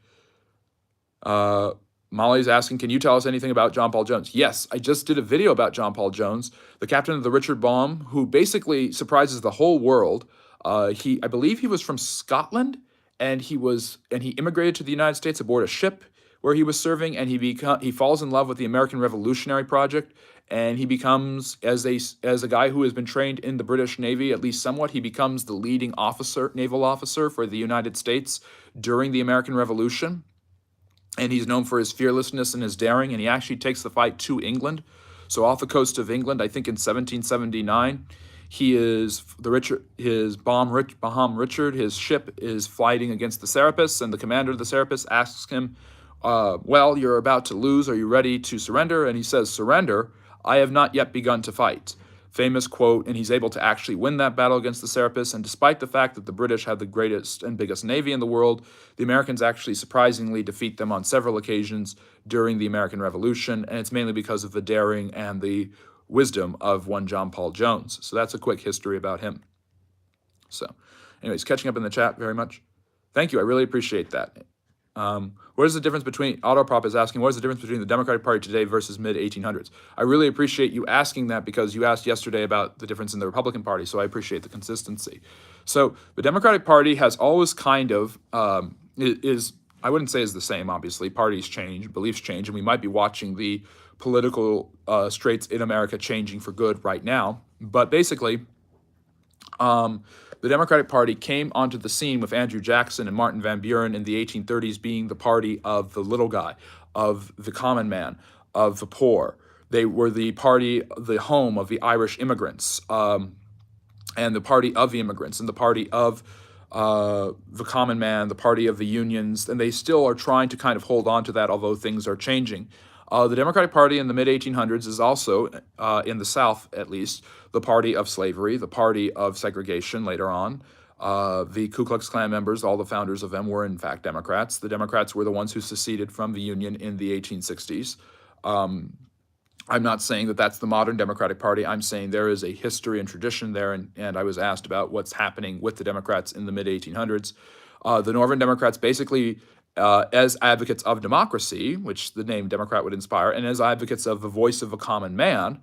Speaker 1: Molly's asking, can you tell us anything about John Paul Jones? Yes, I just did a video about John Paul Jones, the captain of the Richard Baum, who basically surprises the whole world. I believe he was from Scotland, and he immigrated to the United States aboard a ship where he was serving, and he falls in love with the American Revolutionary Project, and he becomes, as a guy who has been trained in the British Navy, at least somewhat, he becomes the leading naval officer for the United States during the American Revolution. And he's known for his fearlessness and his daring, and he actually takes the fight to England. So off the coast of England, I think in 1779, Baham Richard, his ship is fighting against the Serapis, and the commander of the Serapis asks him, well, you're about to lose. Are you ready to surrender? And he says, surrender? I have not yet begun to fight. Famous quote, and he's able to actually win that battle against the Serapis. And despite the fact that the British had the greatest and biggest navy in the world, the Americans actually surprisingly defeat them on several occasions during the American Revolution. And it's mainly because of the daring and the wisdom of one John Paul Jones. So that's a quick history about him. So, anyways, catching up in the chat very much. Thank you. I really appreciate that. What is the difference between, Autoprop is asking, what is the difference between the Democratic Party today versus mid-1800s? I really appreciate you asking that because you asked yesterday about the difference in the Republican Party, so I appreciate the consistency. So the Democratic Party has always kind of, I wouldn't say is the same, obviously. Parties change, beliefs change, and we might be watching the political straits in America changing for good right now. But basically, the Democratic Party came onto the scene with Andrew Jackson and Martin Van Buren in the 1830s being the party of the little guy, of the common man, of the poor. They were the party, the home of the Irish immigrants, and the party of the immigrants, and the party of the common man, the party of the unions, and they still are trying to kind of hold on to that, although things are changing. The Democratic Party in the mid-1800s is also, in the South at least, the party of slavery, the party of segregation later on. The Ku Klux Klan members, all the founders of them were in fact Democrats. The Democrats were the ones who seceded from the Union in the 1860s. I'm not saying that that's the modern Democratic Party. I'm saying there is a history and tradition there, and I was asked about what's happening with the Democrats in the mid-1800s. The Northern Democrats basically, as advocates of democracy, which the name Democrat would inspire, and as advocates of the voice of a common man,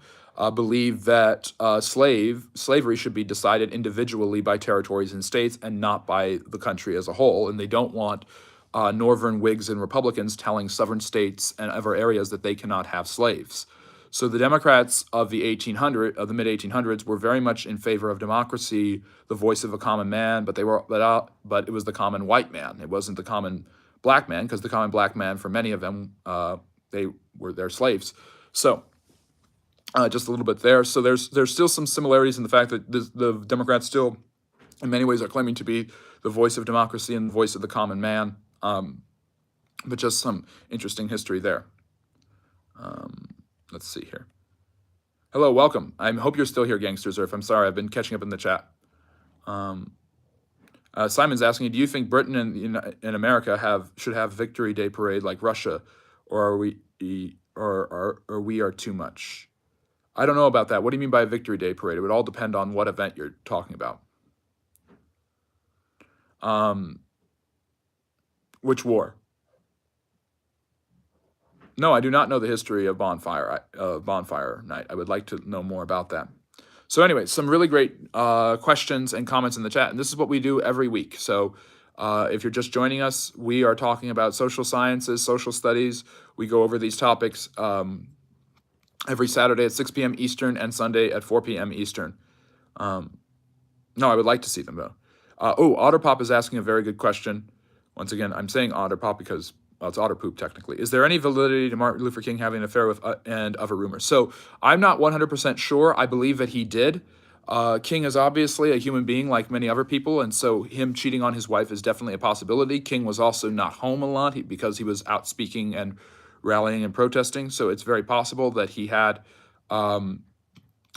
Speaker 1: believe that slavery should be decided individually by territories and states and not by the country as a whole. And they don't want Northern Whigs and Republicans telling southern states and other areas that they cannot have slaves. So the Democrats of the mid-1800s were very much in favor of democracy, the voice of a common man, but it was the common white man. It wasn't the common black man, because the common black man, for many of them, they were their slaves. So just a little bit there. So there's still some similarities in the fact that the Democrats still, in many ways, are claiming to be the voice of democracy and the voice of the common man. But just some interesting history there. Let's see here. Hello, welcome. I hope you're still here, Gangsters, or if I'm sorry, I've been catching up in the chat. Simon's asking, do you think Britain and America should have Victory Day parade like Russia, or we are too much? I don't know about that. What do you mean by a Victory Day parade? It would all depend on what event you're talking about. Which war? No, I do not know the history of Bonfire Night. I would like to know more about that. So anyway, some really great questions and comments in the chat. And this is what we do every week. So if you're just joining us, we are talking about social sciences, social studies. We go over these topics every Saturday at 6 p.m. Eastern and Sunday at 4 p.m. Eastern. No, I would like to see them, though. Otterpop is asking a very good question. Once again, I'm saying Otterpop because it's otter poop, technically. Is there any validity to Martin Luther King having an affair with and other rumors? So I'm not 100% sure. I believe that he did. King is obviously a human being like many other people, and so him cheating on his wife is definitely a possibility. King was also not home a lot because he was out speaking and rallying and protesting, so it's very possible that he had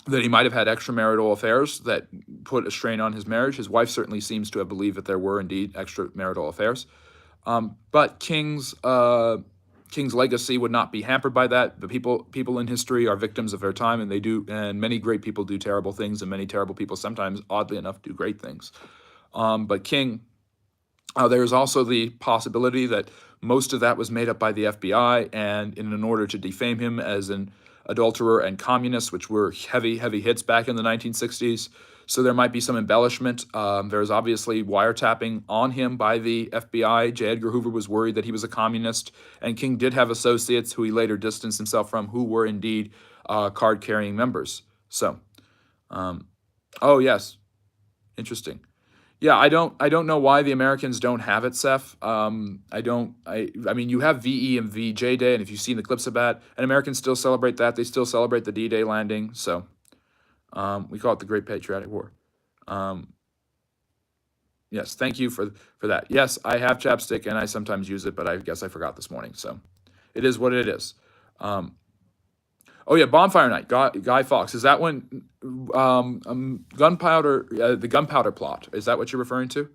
Speaker 1: that he might have had extramarital affairs that put a strain on his marriage. His wife certainly seems to have believed that there were indeed extramarital affairs. But King's legacy would not be hampered by that. The people in history are victims of their time, and many great people do terrible things, and many terrible people sometimes, oddly enough, do great things. But King, there's also the possibility that most of that was made up by the FBI, and in order to defame him as an adulterer and communist, which were heavy hits back in the 1960s. So there might be some embellishment. There's obviously wiretapping on him by the FBI. J. Edgar Hoover was worried that he was a communist, and King did have associates who he later distanced himself from, who were indeed card-carrying members. So, oh yes, interesting. Yeah, I don't know why the Americans don't have it, Seth. I mean, you have VE and VJ Day, and if you've seen the clips of that, and Americans still celebrate that. They still celebrate the D-Day landing. So we call it the Great Patriotic War. Yes, thank you for that. Yes, I have chapstick and I sometimes use it, but I guess I forgot this morning. So it is what it is. Um, oh yeah, Bonfire Night, Guy Fawkes. Is that when gunpowder, the gunpowder plot? Is that what you're referring to?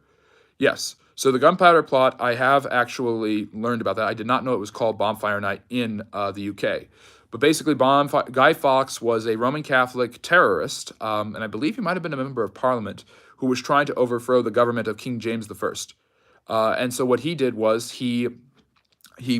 Speaker 1: Yes. So the gunpowder plot, I have actually learned about that. I did not know it was called Bonfire Night in the UK. But basically, Guy Fawkes was a Roman Catholic terrorist, and I believe he might have been a member of Parliament who was trying to overthrow the government of King James I. And so what he did was he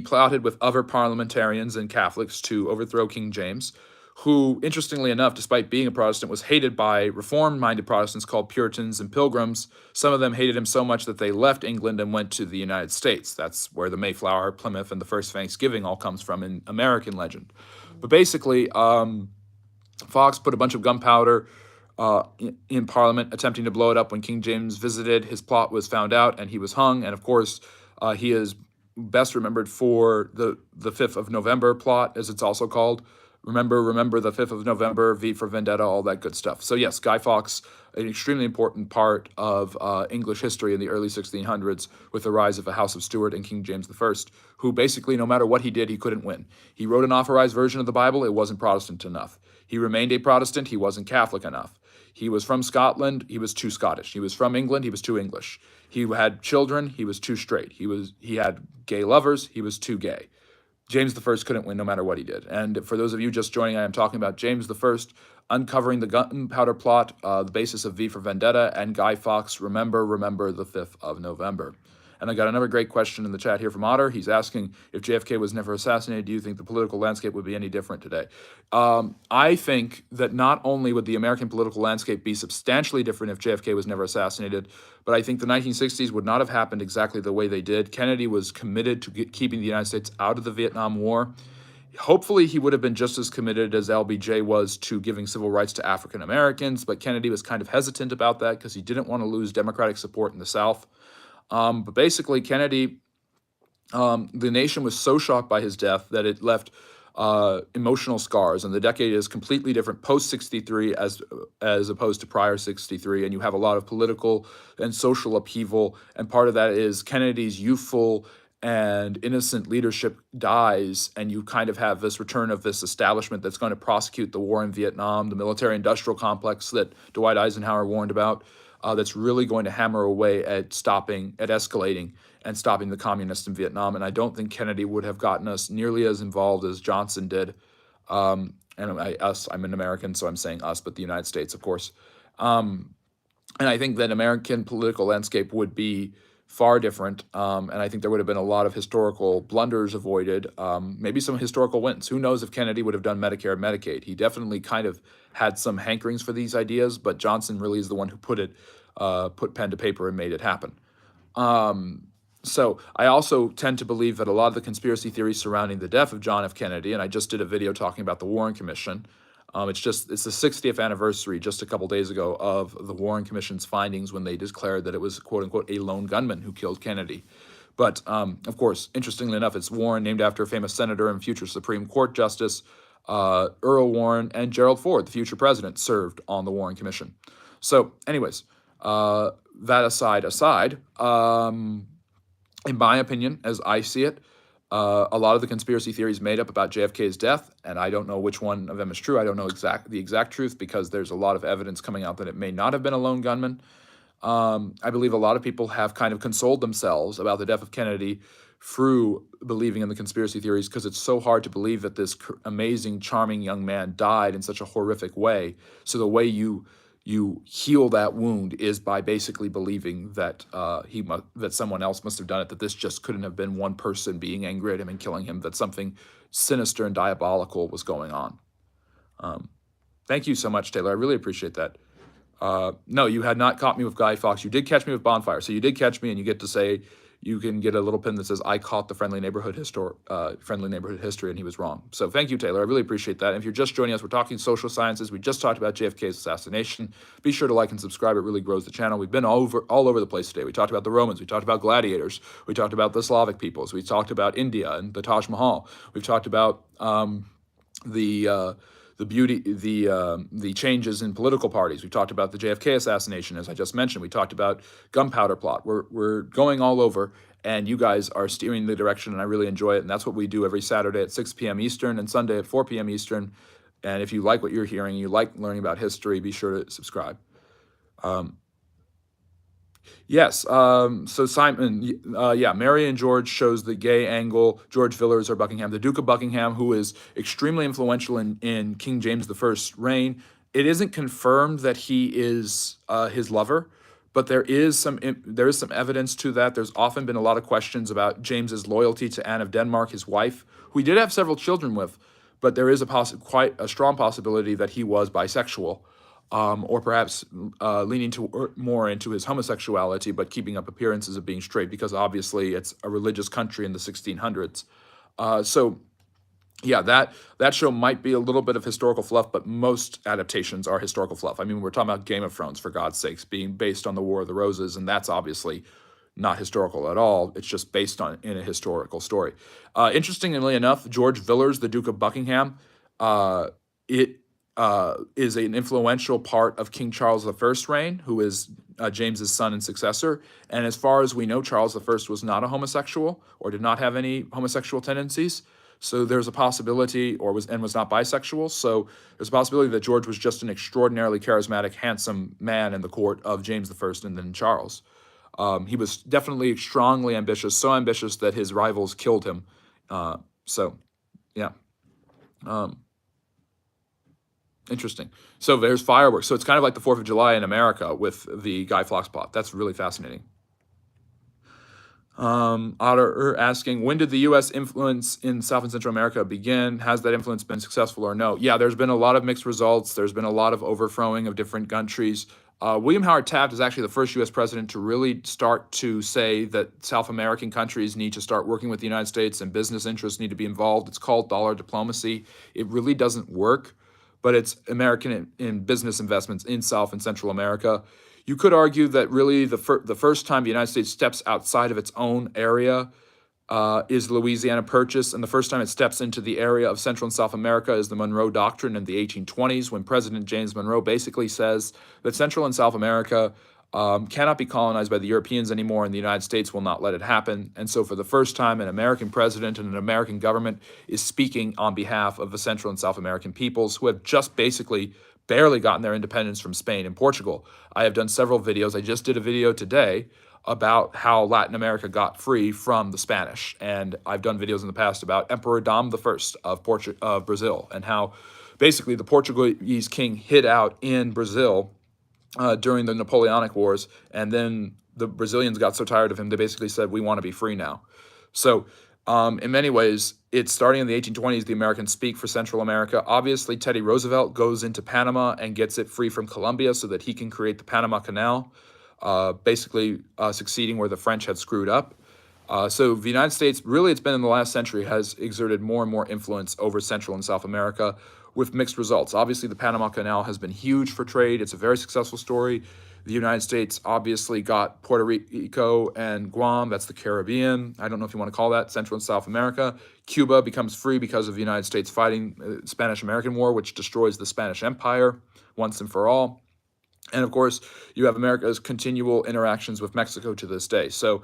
Speaker 1: plotted with other parliamentarians and Catholics to overthrow King James, who, interestingly enough, despite being a Protestant, was hated by reform-minded Protestants called Puritans and Pilgrims. Some of them hated him so much that they left England and went to the United States. That's where the Mayflower, Plymouth, and the first Thanksgiving all comes from in American legend. But basically, Fawkes put a bunch of gunpowder in Parliament, attempting to blow it up when King James visited. His plot was found out, and he was hung. And of course, he is best remembered for the 5th of November plot, as it's also called. Remember the 5th of November, V for Vendetta, all that good stuff. So yes, Guy Fawkes, an extremely important part of English history in the early 1600s with the rise of the House of Stuart and King James I, who basically, no matter what he did, he couldn't win. He wrote an authorized version of the Bible. It wasn't Protestant enough. He remained a Protestant. He wasn't Catholic enough. He was from Scotland. He was too Scottish. He was from England. He was too English. He had children. He was too straight. He had gay lovers. He was too gay. James I couldn't win no matter what he did. And for those of you just joining, I am talking about James I uncovering the gunpowder plot, the basis of V for Vendetta, and Guy Fawkes, remember the 5th of November. And I got another great question in the chat here from Otter. He's asking, if JFK was never assassinated, do you think the political landscape would be any different today? I think that not only would the American political landscape be substantially different if JFK was never assassinated, but I think the 1960s would not have happened exactly the way they did. Kennedy was committed to keeping the United States out of the Vietnam War. Hopefully, he would have been just as committed as LBJ was to giving civil rights to African Americans, but Kennedy was kind of hesitant about that because he didn't want to lose Democratic support in the South. But basically, Kennedy, the nation was so shocked by his death that it left emotional scars, and the decade is completely different post 63 as opposed to prior 63, and you have a lot of political and social upheaval, and part of that is Kennedy's youthful and innocent leadership dies, and you kind of have this return of this establishment that's going to prosecute the war in Vietnam, the military-industrial complex that Dwight Eisenhower warned about, that's really going to hammer away at escalating and stopping the communists in Vietnam. And I don't think Kennedy would have gotten us nearly as involved as Johnson did. And I'm an American, so I'm saying us, but the United States, of course. And I think that American political landscape would be far different. And I think there would have been a lot of historical blunders avoided, maybe some historical wins. Who knows if Kennedy would have done Medicare and Medicaid? He definitely kind of had some hankerings for these ideas, but Johnson really is the one who put pen to paper and made it happen. So I also tend to believe that a lot of the conspiracy theories surrounding the death of John F. Kennedy, and I just did a video talking about the Warren Commission. It's the 60th anniversary just a couple days ago of the Warren Commission's findings when they declared that it was, quote unquote, a lone gunman who killed Kennedy. But of course, interestingly enough, it's Warren named after a famous senator and future Supreme Court Justice Earl Warren, and Gerald Ford, the future president, served on the Warren Commission. So anyways, that aside, in my opinion, as I see it, a lot of the conspiracy theories made up about JFK's death, and I don't know which one of them is true. I don't know the exact truth because there's a lot of evidence coming out that it may not have been a lone gunman. I believe a lot of people have kind of consoled themselves about the death of Kennedy through believing in the conspiracy theories because it's so hard to believe that this amazing, charming young man died in such a horrific way. So the way you heal that wound is by basically believing that that someone else must have done it, that this just couldn't have been one person being angry at him and killing him, that something sinister and diabolical was going on. Thank you so much, Taylor. I really appreciate that. No, you had not caught me with Guy Fawkes. You did catch me with Bonfire. So you did catch me, and you get to say, you can get a little pin that says, I caught the friendly neighborhood history, and he was wrong. So thank you, Taylor. I really appreciate that. And if you're just joining us, we're talking social sciences. We just talked about JFK's assassination. Be sure to like and subscribe. It really grows the channel. We've been all over the place today. We talked about the Romans. We talked about gladiators. We talked about the Slavic peoples. We talked about India and the Taj Mahal. We've talked about the the changes in political parties. We talked about the JFK assassination, as I just mentioned. We talked about gunpowder plot. We're going all over, and you guys are steering the direction, and I really enjoy it. And that's what we do every Saturday at 6 p.m. Eastern and Sunday at 4 p.m. Eastern. And if you like what you're hearing, you like learning about history, be sure to subscribe. Yes. So Simon, yeah, Mary and George shows the gay angle. George Villiers or Buckingham, the Duke of Buckingham, who is extremely influential in King James I's reign. It isn't confirmed that he is his lover, but there is some evidence to that. There's often been a lot of questions about James's loyalty to Anne of Denmark, his wife, who he did have several children with, but there is quite a strong possibility that he was bisexual or perhaps leaning more into his homosexuality, but keeping up appearances of being straight, because obviously it's a religious country in the 1600s. So, yeah, that show might be a little bit of historical fluff, but most adaptations are historical fluff. I mean, we're talking about Game of Thrones, for God's sakes, being based on the War of the Roses, and that's obviously not historical at all. It's just based in a historical story. Interestingly enough, George Villiers, the Duke of Buckingham, it is an influential part of King Charles I's reign, who is James's son and successor. And as far as we know, Charles I was not a homosexual or did not have any homosexual tendencies. So there's a possibility, was not bisexual. So there's a possibility that George was just an extraordinarily charismatic, handsome man in the court of James I and then Charles. He was definitely strongly ambitious, so ambitious that his rivals killed him. So, yeah. Interesting. So there's fireworks. So it's kind of like the 4th of July in America with the Guy Fawkes plot. That's really fascinating. Otter asking, when did the U.S. influence in South and Central America begin? Has that influence been successful or no? Yeah, there's been a lot of mixed results. There's been a lot of overthrowing of different countries. William Howard Taft is actually the first U.S. president to really start to say that South American countries need to start working with the United States and business interests need to be involved. It's called dollar diplomacy. It really doesn't work, but it's American in business investments in South and Central America. You could argue that really the first time the United States steps outside of its own area is the Louisiana Purchase, and the first time it steps into the area of Central and South America is the Monroe Doctrine in the 1820s, when President James Monroe basically says that Central and South America cannot be colonized by the Europeans anymore, and the United States will not let it happen. And so for the first time, an American president and an American government is speaking on behalf of the Central and South American peoples who have just basically barely gotten their independence from Spain and Portugal. I have done several videos. I just did a video today about how Latin America got free from the Spanish. And I've done videos in the past about Emperor Dom I of Brazil, and how basically the Portuguese king hid out in Brazil during the Napoleonic Wars, and then the Brazilians got so tired of him, they basically said, we want to be free now. So in many ways, it's starting in the 1820s, the Americans speak for Central America. Obviously, Teddy Roosevelt goes into Panama and gets it free from Colombia so that he can create the Panama Canal, basically succeeding where the French had screwed up. So the United States, really it's been in the last century, has exerted more and more influence over Central and South America with mixed results. Obviously, the Panama Canal has been huge for trade. It's a very successful story. The United States obviously got Puerto Rico and Guam. That's the Caribbean. I don't know if you want to call that Central and South America. Cuba becomes free because of the United States fighting the Spanish-American War, which destroys the Spanish Empire once and for all. And of course, you have America's continual interactions with Mexico to this day. So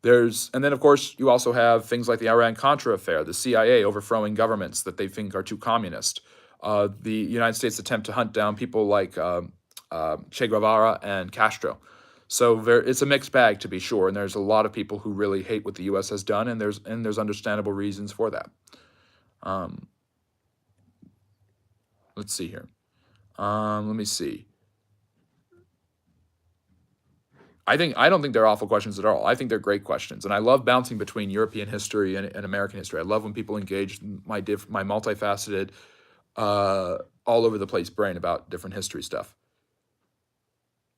Speaker 1: and then of course, you also have things like the Iran-Contra affair, the CIA overthrowing governments that they think are too communist. The United States attempt to hunt down people like Che Guevara and Castro. So it's a mixed bag, to be sure, and there's a lot of people who really hate what the U.S. has done, and there's understandable reasons for that. Let's see here. Let me see. I don't think they're awful questions at all. I think they're great questions, and I love bouncing between European history and American history. I love when people engage my multifaceted, all over the place brain about different history stuff.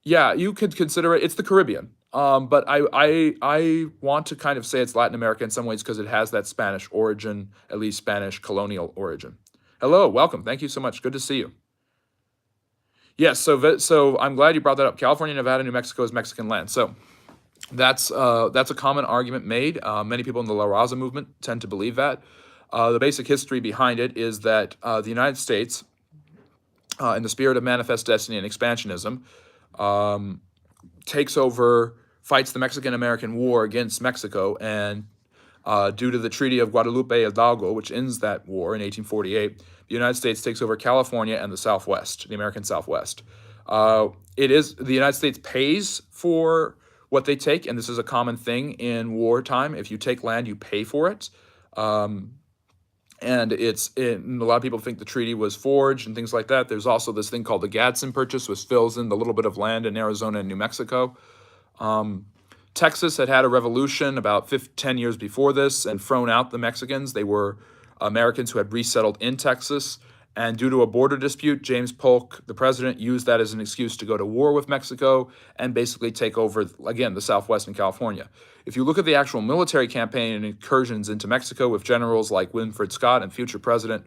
Speaker 1: Yeah, you could consider it. It's the Caribbean, but I want to kind of say it's Latin America in some ways because it has that Spanish origin, at least Spanish colonial origin. Hello, welcome. Thank you so much. Good to see you. Yes, so I'm glad you brought that up. California, Nevada, New Mexico is Mexican land. So that's a common argument made. Many people in the La Raza movement tend to believe that. The basic history behind it is that the United States in the spirit of manifest destiny and expansionism, takes over, fights the Mexican-American War against Mexico, and due to the Treaty of Guadalupe Hidalgo, which ends that war in 1848, the United States takes over California and the Southwest, the American Southwest. It is the United States pays for what they take, and this is a common thing in wartime. If you take land, you pay for it. And and a lot of people think the treaty was forged and things like that. There's also this thing called the Gadsden Purchase, which fills in the little bit of land in Arizona and New Mexico. Texas had a revolution about 10 years before this and thrown out the Mexicans. They were Americans who had resettled in Texas. And due to a border dispute, James Polk, the president, used that as an excuse to go to war with Mexico and basically take over, again, the Southwest and California. If you look at the actual military campaign and incursions into Mexico with generals like Winfield Scott and future President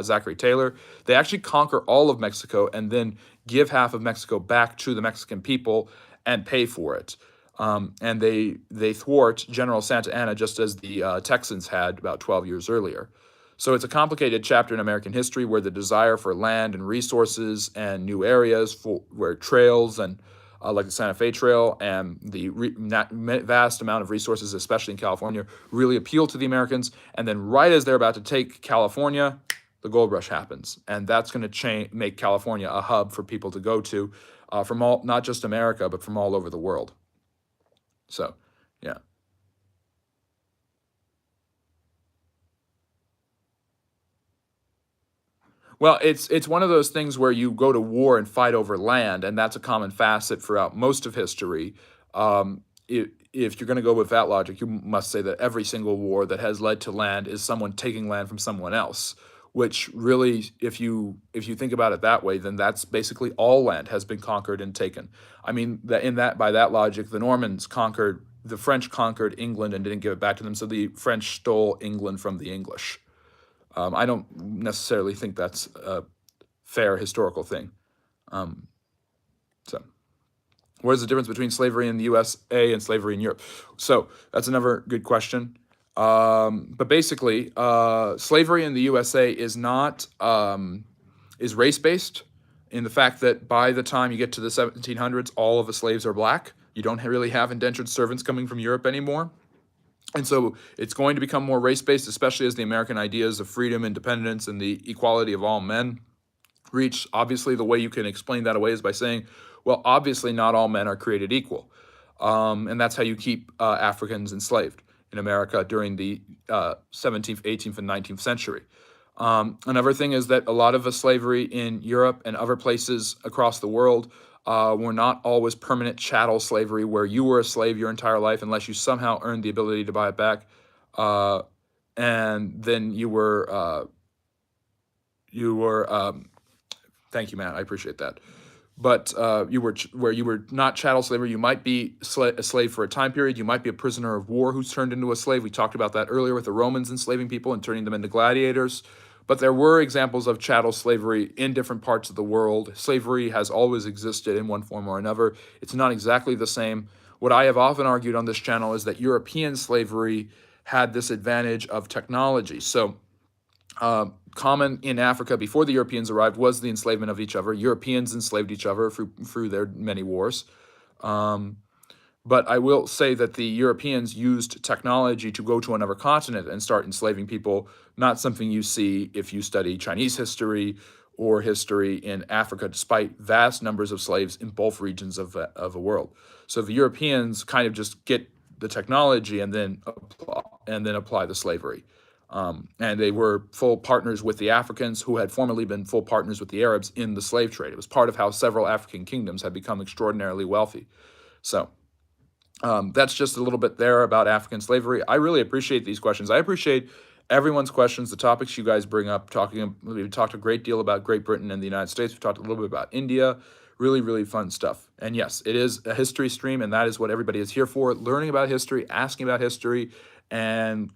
Speaker 1: Zachary Taylor, they actually conquer all of Mexico and then give half of Mexico back to the Mexican people and pay for it. And they thwart General Santa Anna just as the Texans had about 12 years earlier. So it's a complicated chapter in American history where the desire for land and resources and new areas where trails and like the Santa Fe Trail and the vast amount of resources, especially in California, really appeal to the Americans. And then right as they're about to take California, the gold rush happens. And that's going to make California a hub for people to go to from not just America, but from all over the world. So, yeah. Well, it's one of those things where you go to war and fight over land, and that's a common facet throughout most of history. If you're going to go with that logic, you must say that every single war that has led to land is someone taking land from someone else. Which really, if you think about it that way, then that's basically all land has been conquered and taken. I mean, by that logic, the French conquered England and didn't give it back to them, so the French stole England from the English. I don't necessarily think that's a fair historical thing. So, what is the difference between slavery in the USA and slavery in Europe? So that's another good question. But basically, slavery in the USA is not is race-based in the fact that by the time you get to the 1700s, all of the slaves are black. You don't really have indentured servants coming from Europe anymore. And so it's going to become more race-based, especially as the American ideas of freedom, independence, and the equality of all men reach. Obviously, the way you can explain that away is by saying, well, obviously not all men are created equal. And that's how you keep Africans enslaved in America during the 17th, 18th, and 19th century. Another thing is that a lot of the slavery in Europe and other places across the world were not always permanent chattel slavery where you were a slave your entire life unless you somehow earned the ability to buy it back. And then you were thank you, Matt, I appreciate that. But where you were not chattel slavery, you might be a slave for a time period. You might be a prisoner of war who's turned into a slave. We talked about that earlier with the Romans enslaving people and turning them into gladiators. But there were examples of chattel slavery in different parts of the world. Slavery has always existed in one form or another. It's not exactly the same. What I have often argued on this channel is that European slavery had this advantage of technology. So common in Africa before the Europeans arrived was the enslavement of each other. Europeans enslaved each other through their many wars. But I will say that the Europeans used technology to go to another continent and start enslaving people, not something you see if you study Chinese history or history in Africa, despite vast numbers of slaves in both regions of the world. So the Europeans kind of just get the technology and then apply the slavery. And they were full partners with the Africans who had formerly been full partners with the Arabs in the slave trade. It was part of how several African kingdoms had become extraordinarily wealthy. So that's just a little bit there about African slavery. I really appreciate these questions. I appreciate everyone's questions, the topics you guys bring up. We've talked a great deal about Great Britain and the United States. We've talked a little bit about India. Really, really fun stuff. And yes, it is a history stream, and that is what everybody is here for, learning about history, asking about history, and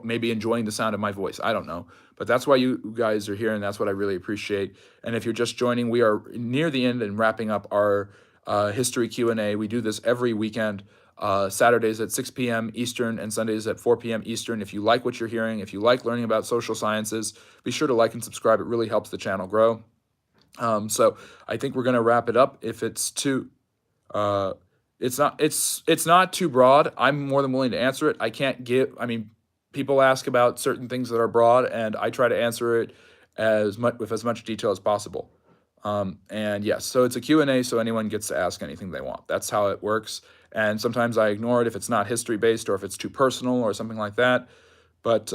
Speaker 1: maybe enjoying the sound of my voice. I don't know. But that's why you guys are here, and that's what I really appreciate. And if you're just joining, we are near the end and wrapping up our history Q&A. We do this every weekend. Saturdays at 6 p.m. Eastern and Sundays at 4 p.m. Eastern. If you like what you're hearing, if you like learning about social sciences, be sure to like and subscribe. It really helps the channel grow. So I think we're going to wrap it up. If it's too, uh, it's not too broad, I'm more than willing to answer it. I can't give. I mean, people ask about certain things that are broad, and I try to answer it with as much detail as possible. And yes, so it's a Q&A, so anyone gets to ask anything they want. That's how it works. And sometimes I ignore it if it's not history based or if it's too personal or something like that. But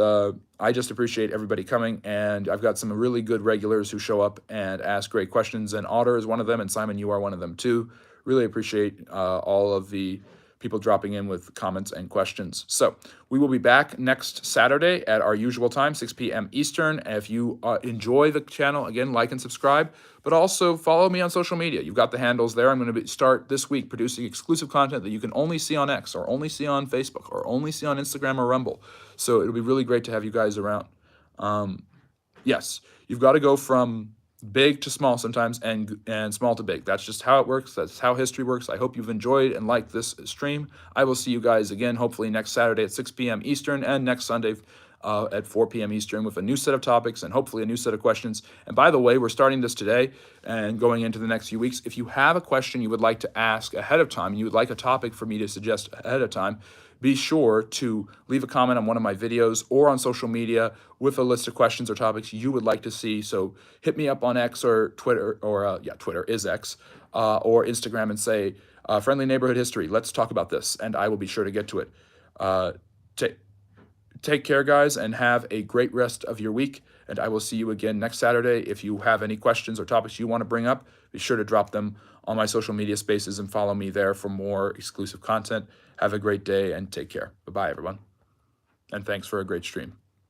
Speaker 1: I just appreciate everybody coming, and I've got some really good regulars who show up and ask great questions, and Otter is one of them, and Simon, you are one of them too. Really appreciate all of the people dropping in with comments and questions. So we will be back next Saturday at our usual time, 6 p.m. Eastern. If you enjoy the channel, again, like and subscribe, but also follow me on social media. You've got the handles there. I'm going to start this week producing exclusive content that you can only see on X or only see on Facebook or only see on Instagram or Rumble. So it'll be really great to have you guys around. Yes, you've got to go from big to small sometimes and small to big. That's just how it works. That's how history works. I hope you've enjoyed and liked this stream. I will see you guys again hopefully next Saturday at 6 p.m. Eastern and next Sunday at 4 p.m. Eastern with a new set of topics and hopefully a new set of questions. And by the way, we're starting this today and going into the next few weeks. If you have a question you would like to ask ahead of time, you would like a topic for me to suggest ahead of time, be sure to leave a comment on one of my videos or on social media with a list of questions or topics you would like to see. So hit me up on X or Twitter, or Twitter is X, or Instagram and say, Friendly Neighborhood History, let's talk about this, and I will be sure to get to it. Take care, guys, and have a great rest of your week, and I will see you again next Saturday. If you have any questions or topics you want to bring up, be sure to drop them on my social media spaces and follow me there for more exclusive content. Have a great day and take care. Bye-bye, everyone, and thanks for a great stream.